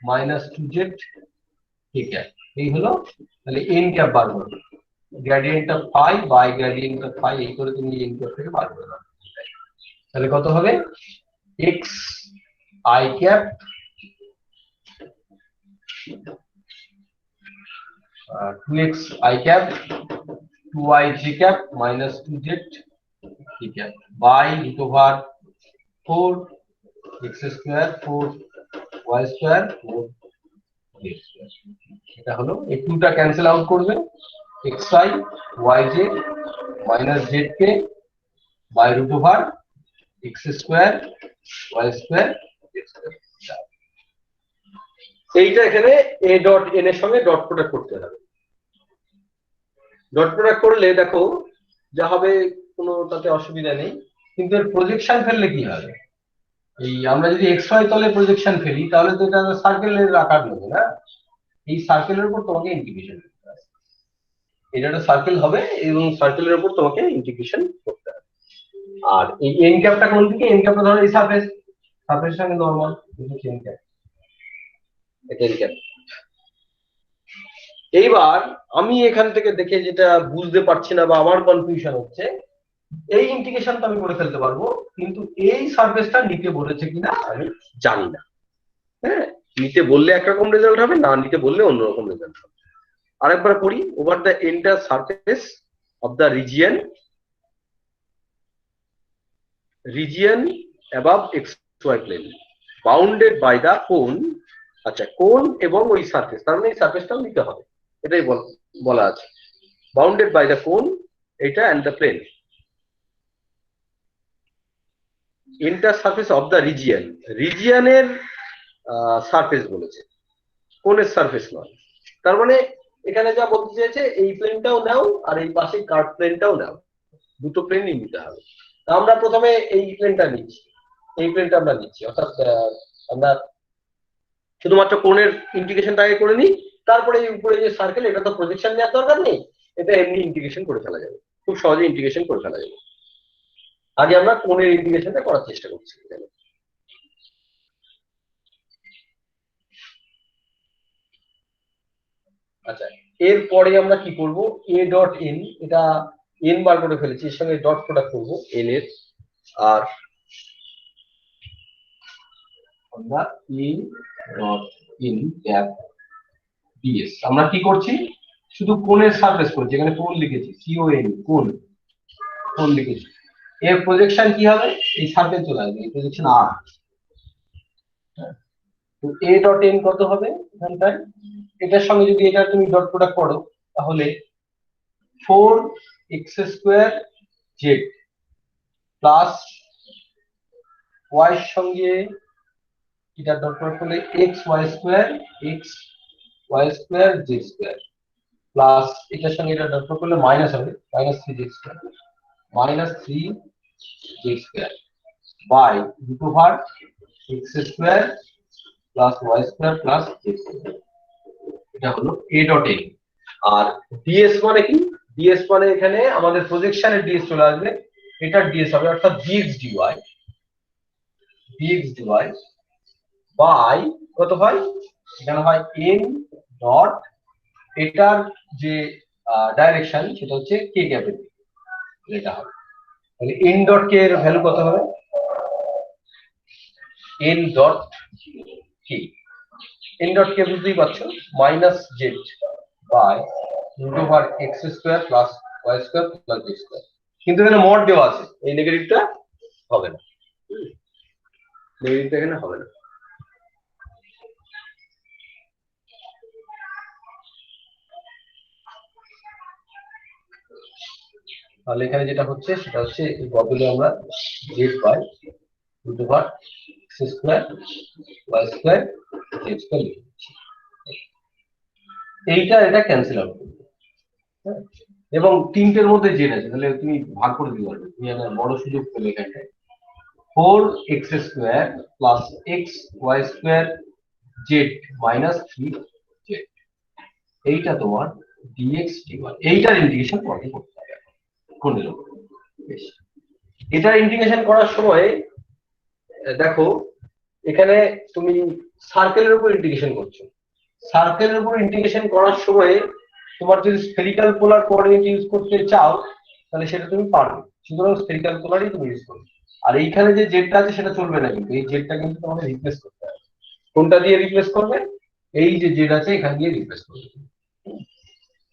minus 2z k cap. এই হলো, তাহলে n ক্যাপ বার করো, গ্রেডিয়েন্টটা ফাই বাই গ্রেডিয়েন্টটা ফাই, এই করে তুমি n ক্যাপ থেকে বার করে দাও। তাহলে কত হবে x i cap 2x i cap 2yj cap minus 2z k cap by root over 4 x square 4 y square 4 z square. এটা হলো, এই 2টা ক্যান্সেল আউট করবে, xi yj minus zk by root over x square y square z square. এইটা এখানে a dot n এর সঙ্গে dot product করতে হবে। ডট প্রোডাক্ট করলে দেখো যা হবে, কোনো তাতে অসুবিধা নেই, কিন্তু এর প্রজেকশন ফেললে কি হবে? এই আমরা যদি এক্স ওয়াই তলে প্রজেকশন ফেলি তাহলে তো এটা সার্কেলের আকার নেবে না, এই সার্কেলের উপর তোমাকে ইন্টিগ্রেশন করতে হবে। এটা একটা সার্কেল হবে এবং সার্কেলের উপর তোমাকে ইন্টিগ্রেশন করতে হবে। আর এই এন ক্যাপটা কোন দিকে? এন ক্যাপটা ধরো এই সারফেস, সারফেসের সঙ্গে নরমাল, এন ক্যাপ, এটা এন ক্যাপ। এইবার আমি এখান থেকে দেখে যেটা বুঝতে পারছি না বা আমার কনফিউশন হচ্ছে, এই ইন্টিগ্রেশনটা আমি করে ফেলতে পারবো, কিন্তু এই সারফেসটা নিতে বলেছে কিনা আমি জানি না। হ্যাঁ, নিতে বললে একরকম রেজাল্ট হবে, না নিতে বললে অন্যরকম রেজাল্ট হবে। আরেকবার পড়ি, over the entire surface of the region above X Y plane bounded by the cone. আচ্ছা, কোন এবং ওই সারফেস, তার মানে এই সারফেসটাও নিতে হবে, এটাই বলা আছে। বাউন্ডেড বাই দ্য কোন এটা and the plane, inter surface of the রিজিয়নের সারফেস বলেছে, কোনের সারফেস নয়। তার মানে এখানে যা বলতে চেয়েছে, এই প্লেনটাও নাও আর এই পাশে কার্ভ প্লেনটাও নাও, দুটো প্লেনই নিতে হবে। আমরা প্রথমে এই প্লেনটা নিচ্ছি, এই প্লেনটা আমরা নিচ্ছি, অর্থাৎ আমরা শুধুমাত্র কোণের ইন্টিগ্রেশনটা আগে করে নিই, তারপরে এই উপরে যে সার্কেল, এটা তো প্রজেকশন নেওয়ার দরকার নেই, এটা এমনি ইন্টিগ্রেশন করে ফেলা যাবে, খুব সহজে ইন্টিগ্রেশন করে ফেলা যাবে। আগে আমরা কোণের ইন্টিগ্রেশনটা করার চেষ্টা করছি। আচ্ছা, এরপরে আমরা কি করব, এ ডট এন, এটা এন বার করে ফেলেছি, এর সঙ্গে ডট প্রোডাক্ট করবো এন এর, আর আমরা এ ডট এন ক্যাপ ডিএস আমরা কি করছি, শুধু কোণের সারফেস করছি, এখানে কোণ লিখেছি, সিওএন, কোণ লিখেছি। এর প্রজেকশন কি হবে, এই সারফেস চলে আসবে, এই প্রজেকশন আর। তো এ ডট এন কত হবে এখানটায়, এটার সঙ্গে যদি এটা তুমি ডট প্রোডাক্ট করো, তাহলে 4x square Z plus Y এর সঙ্গে এটা ডট প্রোডাক্ট করলে X Y square Z square plus এটার সঙ্গে এটা ডট প্রোডাক্ট করলে মাইনাস হবে, minus 3z square by root over X square plus Y square plus Z square. এটা হলো এ ডট এন। আর ডিএস মানে কি, ডিএস মানে এখানে আমাদের প্রজেকশনের ডিএস চলে আসবে, এটার ডিএস হবে, অর্থাৎ ডিএক্স ডিওয়াই বাই কত হয়, এখানে হয় এন ডট, এটার যে ডাইরেকশন সেটা হচ্ছে কে ক্যাপের, এটা হবে। তাহলে এন ডট কে এর ভ্যালু কত হবে, N dot K, N dot K বুঝতেই পারছো, minus Z by root over X square plus Y square plus Z square. কিন্তু এখানে মড দেওয়া আছে, এই নেগেটিভটা হবে না, নেগেটিভটা এখানে হবে না। তাহলে এখানে যেটা হচ্ছে সেটা হচ্ছে, এই বদলে আমরা Z by root over X square Y square Z square লিখে দিচ্ছি। এইটা এটা ক্যান্সেল আউট করবে, এবং তিনটের মধ্যে জেড আছে, তাহলে তুমি ভাগ করে দিতে পারবে, তুমি একটা বড় সুযোগ পেলে এখানটায়। 4x square plus x Y square Z minus 3z, এইটা তোমার dx dy এইটার ইন্টিগ্রেশন করতে হবে কোণের উপর। বেশ, এটার ইন্টিগ্রেশন করার সময় দেখো এখানে তুমি সার্কেলের উপর ইন্টিগ্রেশন করছো। সার্কেলের উপর ইন্টিগ্রেশন করার সময় তোমার যদি স্ফেরিক্যাল পোলার কোঅর্ডিনেট ইউজ করতে চাও তাহলে সেটা তুমি পারবে, সুতরাং স্ফেরিক্যাল পোলারই তুমি ইউজ করবে। আর এইখানে যে জেডটা আছে সেটা চলবে না, কিন্তু এই জেডটা কিন্তু তোমাকে রিপ্লেস করতে হবে। কোনটা দিয়ে রিপ্লেস করবে? এই যে জেড আছে এখান দিয়ে রিপ্লেস করবে।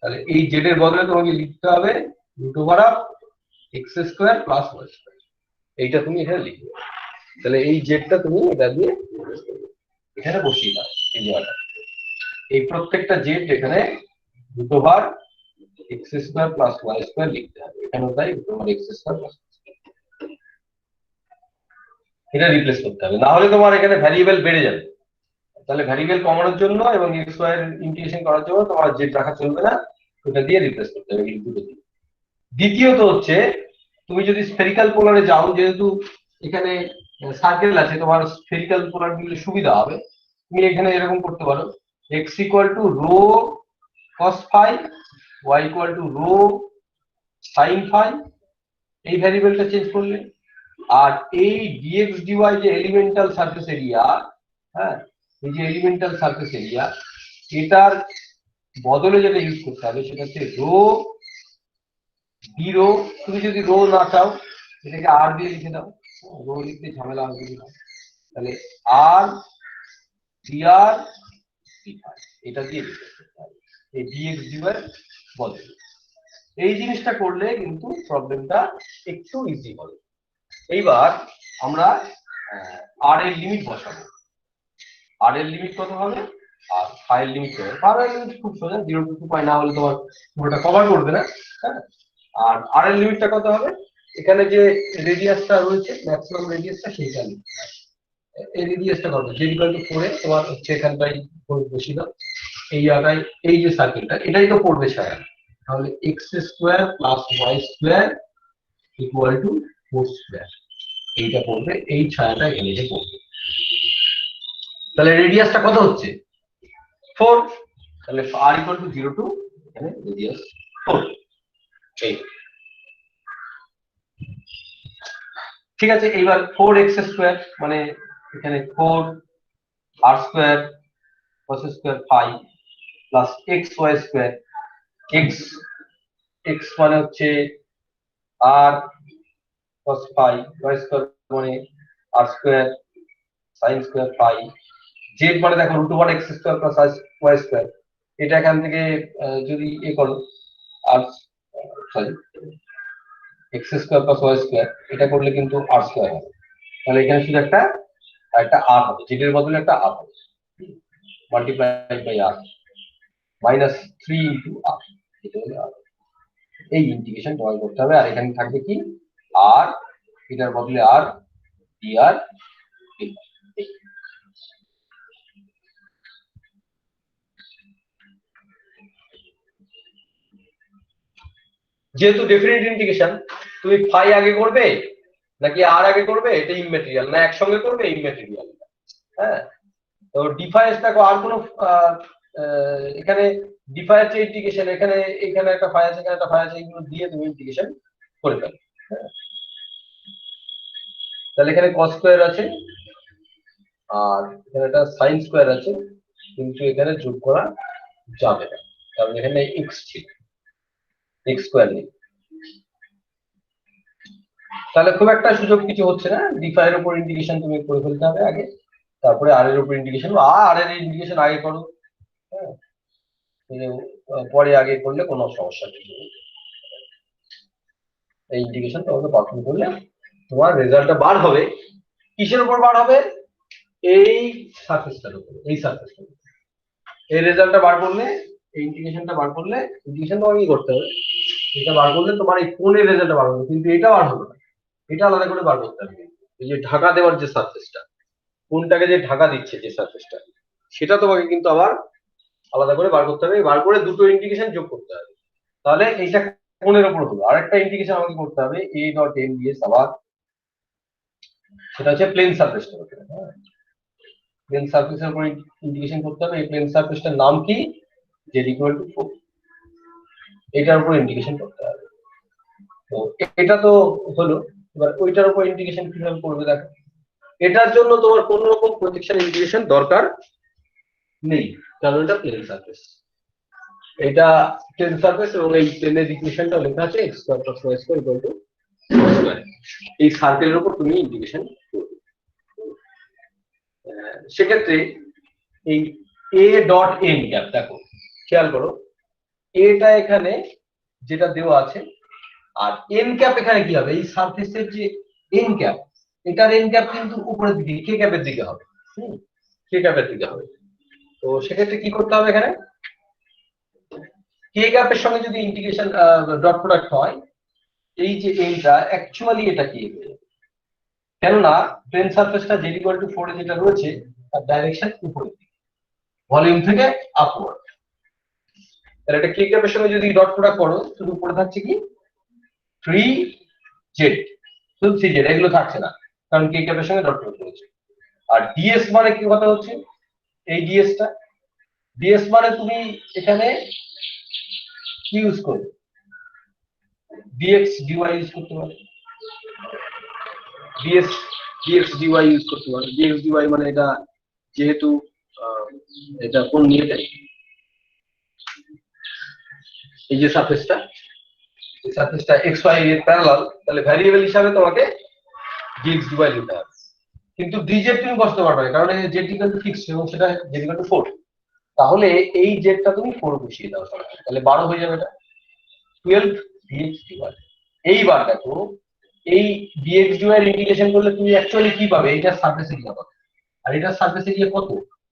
তাহলে এই জেড এর বদলে তোমাকে লিখতে হবে √x² প্লাস y²। এইটা তুমি এখানে লিখবে। তাহলে এই জেডটা তুমি এটা দিয়ে replace করবে। এখানে বসিয়ে দাও এই জায়গাটা। এই প্রত্যেকটা জেড এখানে √x² প্লাস y² লিখতে হবে। এখানেও তাই √x² প্লাস এটা রিপ্লেস করতে হবে, না হলে তোমার এখানে ভ্যারিয়েবল বেড়ে যাবে। তাহলে ভ্যারিয়েবল কমানোর জন্য এবং এক্স ওয়াই এর ইন্টিগ্রেশন করার জন্য তোমার জেড রাখা চলবে না, ওটা দিয়ে রিপ্লেস করতে হবে এই দুটো দিয়ে। দ্বিতীয়ত হচ্ছে তুমি যদি স্ফেরিক্যাল পোলারে যাও, যেহেতু এখানে সার্কেল আছে তোমার স্ফেরিক্যাল পোলার দিলে সুবিধা হবে, তুমি এখানে এরকম করতে পারো x = rho cos phi, y = rho sin phi, এই ভ্যারিয়েবলটা চেঞ্জ করলে। আর এই dx dy যে এলিমেন্টাল সারফেস এরিয়া, হ্যাঁ এই যে এলিমেন্টাল সারফেস এরিয়া, এটার বদলে যেটা ইউজ করতে হবে সেটা হচ্ছে রো ডি রো। তুমি যদি রো না চাও এটাকে আর দিয়ে লিখে দাও, রো লিখতে ঝামেলা হবে না। তাহলে আর dr dϕ এটা দিয়ে লিখতে হবে এই dx dy এর বদলে। এই জিনিসটা করলে কিন্তু প্রবলেমটা একটু ইজি হবে। এইবার আমরা আর এর লিমিট বসাবো। আর এর লিমিট কত হবে আর ফাই এর লিমিট কত? আর এর লিমিট খুব সোজা, 0 to 2π না হলে তোমার পুরোটা কভার করবে না। হ্যাঁ, আর আর এর লিমিটটা কত হবে? এখানে যে রেডিয়াসটা রয়েছে ম্যাক্সিমাম রেডিয়াসটা সেইটা লিখতে হবে। এই রেডিয়াসটা কত? z = 4 এ তোমার হচ্ছে এখানটাই বসি দাও। এই জায়গায় এই যে সার্কেলটা এটাই তো পড়বে ছায়া, তাহলে x² + y² = 4²। এইটা পড়বে, এই ছায়াটা এখানে যে পড়বে। তাহলে রেডিয়াসটা কত হচ্ছে? 4। তাহলে r = 0 to এখানে রেডিয়াস 4। এই ঠিক আছে। এইবার 4x² মানে এখানে 4r² cos² phi plus xy² x মানে হচ্ছে r cos phi, y² মানে r² sin² phi, z মানে দেখো √x² প্লাস y²। এটা এখান থেকে যদি করো আর সরি x² প্লাস y² এটা করলে কিন্তু r² হবে। তাহলে এখানে শুধু একটা r হবে, z এর বদলে একটা r হবে, মাল্টিপ্লাইড বাই r -3 × r। এটা হলো r। এই ইন্টিগ্রেশন তোমাকে করতে হবে। আর এখানে থাকবে কি r, এটার বদলে r dr dϕ। যেহেতু ডেফিনিট ইন্টিগ্রেশন, তুমি ফাই আগে করবে নাকি আর আগে করবে এটা ইমম্যাটেরিয়াল, না একসঙ্গে করবে ইমম্যাটেরিয়াল। হ্যাঁ, তো ডিফারেন্স দেখো আর কোনো এখানে ডিফারেন্স ইন্টিগ্রেশন, এখানে একটা ফাই আছে, এখানে একটা ফাই আছে, এগুলো দিয়ে তুমি ইন্টিগ্রেশন করে ফেলো। তাহলে এখানে cos² আছে আর এখানে একটা sin² আছে, কিন্তু এখানে যোগ করা যাবে না কারণ এখানে x ছিল, x² নেই। তাহলে খুব একটা সুযোগ কিছু হচ্ছে না। d5 এর উপর ইন্টিগ্রেশন তুমি করে ফেলতে হবে আগে, তারপরে আর এর উপর ইন্টিগ্রেশন, আর এর ইন্টিগ্রেশন আগে করো। হ্যাঁ, পরে আগে করলে কোনো সমস্যা কিছু নেই। এই ইন্টিগ্রেশন তোমাকে পারফর্ম করলে তোমার রেজাল্টটা বার হবে। কিসের উপর বার হবে? এই সারফেসটার উপর, এই সারফেসটার উপর। এই রেজাল্টটা বার করলে, এই ইন্টিগ্রেশনটা বার করলে, ইন্টিগ্রেশন তোমাকে কি করতে হবে? এটা বার করলে তোমার এই কোণের রেজাল্টটা বার হবে, কিন্তু এটা বার হবে না, এটা আলাদা করে বার করতে হবে। এই যে ঢাকা দেওয়ার যে সারফেসটা, কোনটাকে যে ঢাকা দিচ্ছে যে সারফেসটা, সেটা তোমাকে কিন্তু আবার আলাদা করে বার করতে হবে। বার করে দুটো ইন্টিগ্রেশন যোগ করতে হবে, তাহলে এইটা কোণের উপর হলো। আরেকটা ইন্টিগ্রেশন আমাকে করতে হবে a.n আবার, সেটা হচ্ছে প্লেন সারফেসটার উপরে। হ্যাঁ, প্লেন সারফেসের উপর ইন্টিগ্রেশন করতে হবে। এই প্লেন সারফেসটার নাম কি? z = 4। এটার উপর ইন্ডিকেশন করতে হবে। তো এটা তো হলো, এবার ওইটার উপর ইন্ডিকেশন কিভাবে করবে দেখো। এটার জন্য তোমার কোন রকম প্রজেকশন ইন্ডিকেশন দরকার নেই, কারণ এটা প্লেন সারফেস। এটা প্লেন সারফেস এবং এই প্লেনের ইকুয়েশনটা লেখা আছে x square plus y square equal to square. এই সার্কেলের উপর তুমি ইন্টিগ্রেশন করবে। সেক্ষেত্রে এই a ডট n ক্যাপ দেখো, খেয়াল করো, এটা এখানে যেটা দেওয়া আছে, আর n ক্যাপ এখানে কি হবে, এই সারফেসের যে n ক্যাপ, এটার n ক্যাপ কিন্তু উপরের দিকে k ক্যাপের দিকে হবে, k ক্যাপের দিকে হবে। তো সেক্ষেত্রে কি করতে হবে, এখানে k ক্যাপের সঙ্গে যদি ইন্টিগ্রেশন ডট প্রোডাক্ট হয়, এই যে এইটা অ্যাকচুয়ালি এটা কি হবে, কেননা প্লেন সারফেসটা z ইকুয়াল টু 4 এ যেটা রয়েছে তার ডাইরেকশন উপরের দিকে, ভলিউম থেকে আপওয়ার্ড। তাহলে এটা k ক্যাপের সঙ্গে যদি ডট প্রোডাক্ট করো, শুধু উপরে থাকছে কি 3z, শুধু 3z, এগুলো থাকছে না, কারণ k ক্যাপের সঙ্গে ডট প্রোডাক্ট করেছে। আর ds মানে কি কথা হচ্ছে, এই ds মানে তুমি এখানে কি ইউজ করবে, dx dy ইউজ করতে পারো, dx dy ইউজ করতে পারো। dx dy মানে এটা যেহেতু এটা কোন নিয়ে যায়, এই যে সারফেসটা, এই সারফেসটা xy এর প্যারালাল, তাহলে ভ্যারিয়েবল হিসাবে তোমাকে dx dy নিতে হবে। কিন্তু dz তুমি বসাতে পারবে না, কারণ এই z ইকুয়াল টু ফিক্সড এবং সেটা z ইকুয়াল টু 4। তাহলে এই z টা তুমি 4 বসিয়ে দাও, তাহলে 12 হয়ে যাবে, এটা 12 dx dy। এইবার দেখো, এই dx dy এর ইন্টিগ্রেশন করলে তুমি অ্যাকচুয়ালি কি পাবে, এইটার সারফেস এরিয়া পাবে। আর এটার সারফেস এরিয়া কত,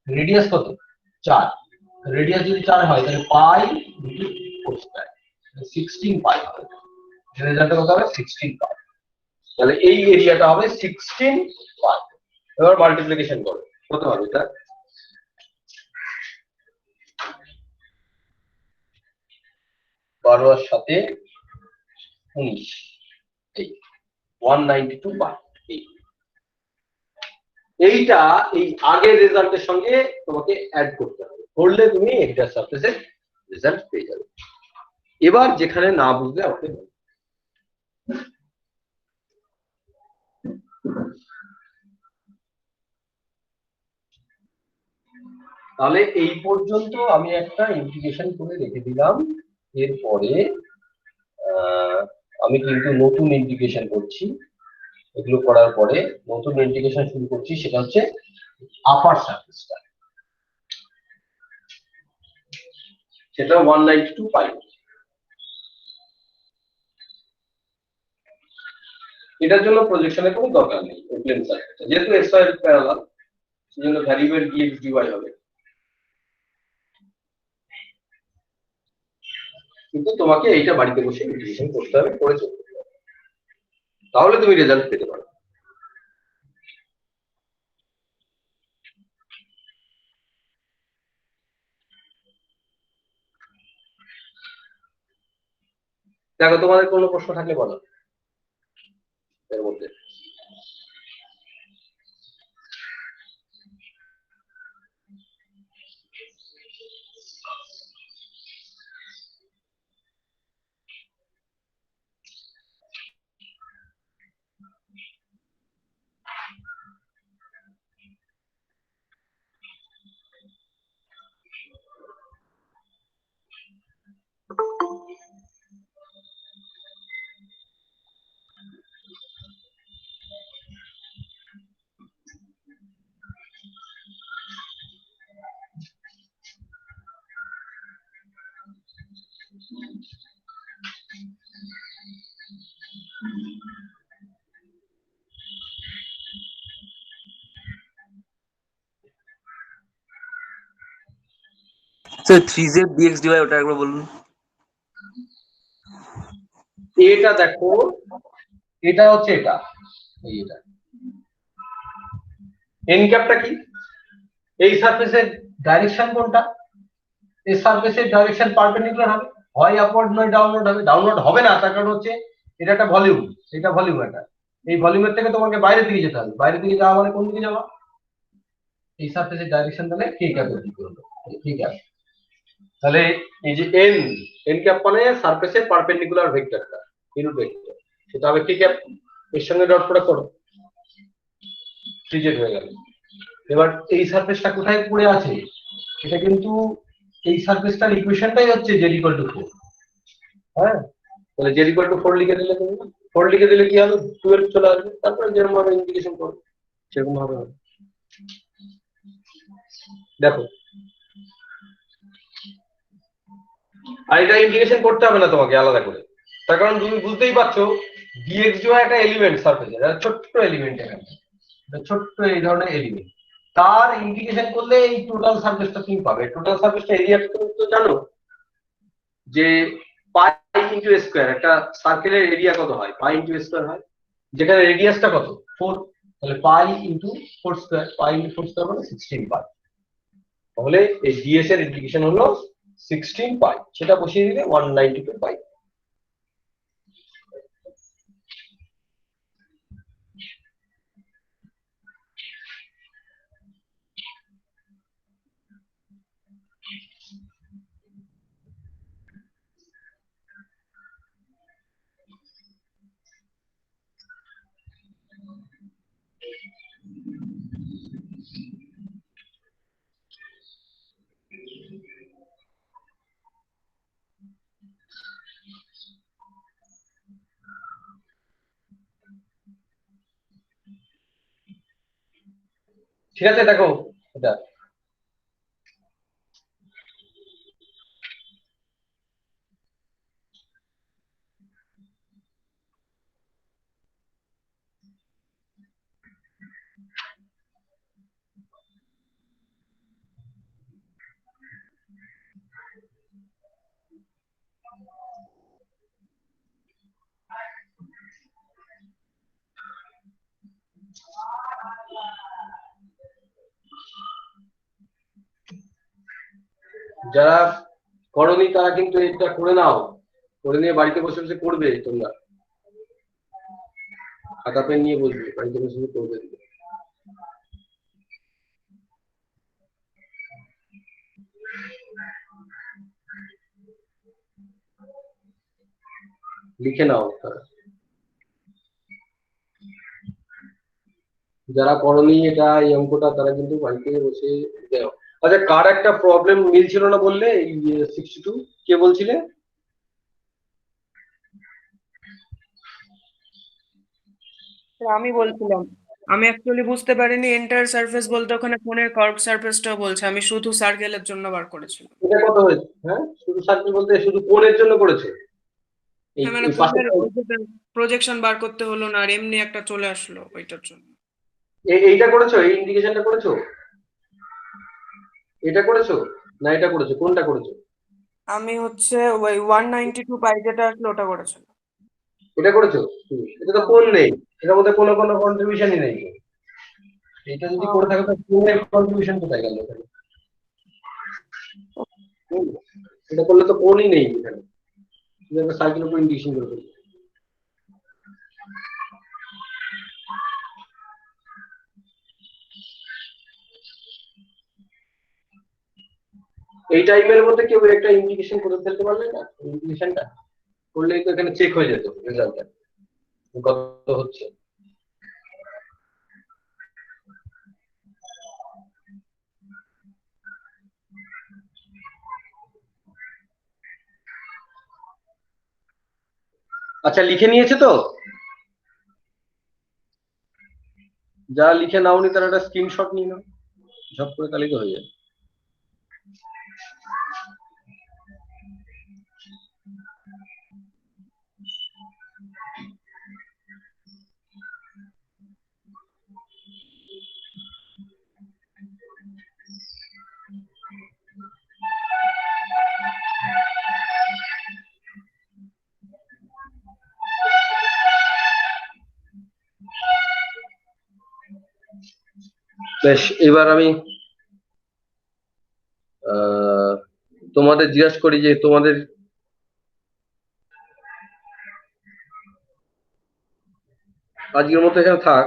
রেডিয়াস কত, 4। রেডিয়াস যদি 4 হয় তাহলে পাই ইনটু 4 স্কয়ার, 16 পাই হবে। রেজাল্টটা কত হবে, 16 পাই। তাহলে এই এরিয়াটা হবে 16 পাই। এবার মাল্টিপ্লিকেশন করো, কত হবে এটা, বারো আর সাথে 19, এই 192 পাই। এইটা এই আগের রেজাল্টের সঙ্গে তোমাকে অ্যাড করতে হবে, করলে তুমি এইটার সারফেসের রেজাল্ট পেয়ে যাবে। এবার যেখানে না বুঝলে আমাকে বলো। তাহলে এই পর্যন্ত আমি একটা ইন্টিগ্রেশন করে রেখে দিলাম। এরপরে আমি কিন্তু নতুন ইন্টিগ্রেশন করছি। এগুলো করার পরে নতুন ইন্টিগ্রেশন শুরু করছি, সেটা হচ্ছে আপার সারফেসটা, সেটা 192 পাই। এটার জন্য প্রজেকশনের কোনো দরকার নেই, প্লেন সারফেসটা যেহেতু xy এর প্যারালাল, সেজন্য ভ্যারিয়েবল dx dy হবে। কিন্তু তোমাকে এইটা বাড়িতে বসে ইন্টিগ্রেশন করতে হবে, করে চলতে হবে, তাহলে তুমি রেজাল্ট পেতে পারো। দেখো, তোমাদের কোনো প্রশ্ন থাকলে বলো এর মধ্যে। স্যার 3z dx dy ওটা একবার বলুন। এটা দেখো, এটা হচ্ছে এটা, এই এটা এন ক্যাপটা কি, এই সারফেসের ডাইরেকশন কোনটা, এই সারফেসের ডাইরেকশন পারপেন্ডিকুলার হবে, হয় আপওয়ার্ড নয় ডাউনওয়ার্ড হবে। ডাউনওয়ার্ড হবে না, তার কারণ হচ্ছে এটা একটা ভলিউম, এটা ভলিউম একটা, এই ভলিউমের থেকে তোমাকে বাইরের দিকে যেতে হবে। বাইরের দিকে যাওয়া মানে কোন দিকে যাওয়া, এই সারফেসের ডাইরেকশন তাহলে কে ক্যাপের দিকে হলো, ঠিক আছে। তাহলে এই যে এন এন ক্যাপ মানে সারফেসের পারপেন্ডিকুলার ভেক্টরটা ইউনিট ভেক্টর, সেটা হবে কি ক্যাপ, এর সঙ্গে ডট প্রোডাক্ট করো, 3z হয়ে গেল। এবার এই সারফেসটা কোথায় পড়ে আছে, এটা কিন্তু এই সারফেসটার ইকুয়েশনটাই হচ্ছে z = 4। হ্যাঁ, তাহলে z = 4 লিখে দিলে, তুমি 4 লিখে দিলে কি হবে, 12 চলে আসবে, তারপরে যেরকম ভাবে ইন্টিগ্রেশন করো সেরকম ভাবে হবে। দেখো, আর এটা ইন্টিগ্রেশন করতে হবে না তোমাকে আলাদা করে, তার কারণ তুমি বুঝতেই পারছো dx dy একটা এলিমেন্ট সারফেসের, একটা ছোট্ট এলিমেন্ট, এখানে ছোট্ট এই ধরনের এলিমেন্ট, তার ইন্টিগ্রেশন করলে এই টোটাল সারফেসটা তুমি পাবে। টোটাল সারফেসটা এরিয়া তুমি তো জানো যে পাই ইনটু স্কয়ার, একটা সার্কেলের এরিয়া কত হয়, পাই ইনটু স্কয়ার হয়, যেখানে রেডিয়াসটা কত 4, তাহলে পাই ইনটু 4 স্কয়ার, পাই ইনটু 4 স্কয়ার মানে 16 পাই। তাহলে এই ডিএস এর ইন্টিগ্রেশন হলো 16 পাই, সেটা বসিয়ে দিলে 192 পাই। ঠিক আছে, দেখো এটা যারা করনি তারা কিন্তু এটা করে নাও, করে নিয়ে বাড়িতে বসে বসে করবে, তোমরা খাতা পেন নিয়ে বসবে, বাড়িতে বসে বসে করবে, লিখে নাও। যারা করনি এটা এই অঙ্কটা তারা কিন্তু বাড়িতে বসে দেও। আচ্ছা, কার একটা প্রবলেম মিলছিল না বললে, এই 62 কে বলছিলে? আমি বলছিলাম, আমি অ্যাকচুয়ালি বুঝতে পারিনি এন্টায়ার সারফেস বলতে ওখানে কোণের কার্ভ সারফেসটাও বলছে, আমি শুধু সার্কেলের জন্য বার করেছিলাম। এটা কত হয়েছে? হ্যাঁ, শুধু সার্কেল বলতে শুধু কোণের জন্য করেছে, এই হ্যাঁ মানে এই পাশে কোণের প্রজেকশন বার করতে হলো না, আর এমনি একটা চলে আসলো ওইটার জন্য। এইটা করেছো, এই ইন্ডিকেশনটা করেছো, এটা করেছো না এটা করেছো, কোনটা করেছো? আমি হচ্ছে ওই 192 পাই যেটা আসলো ওটা করেছিলাম। এটা করেছো? এটা তো কোণ নেই, এটার মধ্যে কোনো কোনো কন্ট্রিবিউশনই নেই। এটা যদি করে থাকে তো কোণের কন্ট্রিবিউশন কোথায় গেল এখানে? এটা করলে তো কোণই নেই এখানে, তুমি একটা সার্কেলের উপর ইন্ডিকেশন করে ফেলবে। এই টাইমের মধ্যে কেউ একটা ইন্ডিকেশন করে ফেলতে পারলে না, ইন্ডিকেশনটা করলেই তো এখানে চেক হয়ে যেত রেজাল্টটা কত হচ্ছে। আচ্ছা, লিখে নিয়েছে তো? যারা লিখে নাওনি তারা একটা স্ক্রিনশট নিয়ে নাও, ঝপ করে তাহলে তো হয়ে যাবে। বেশ, এবার আমি তোমাদের জিজ্ঞাসা করি যে তোমাদের আজকের মতো এখানে থাক।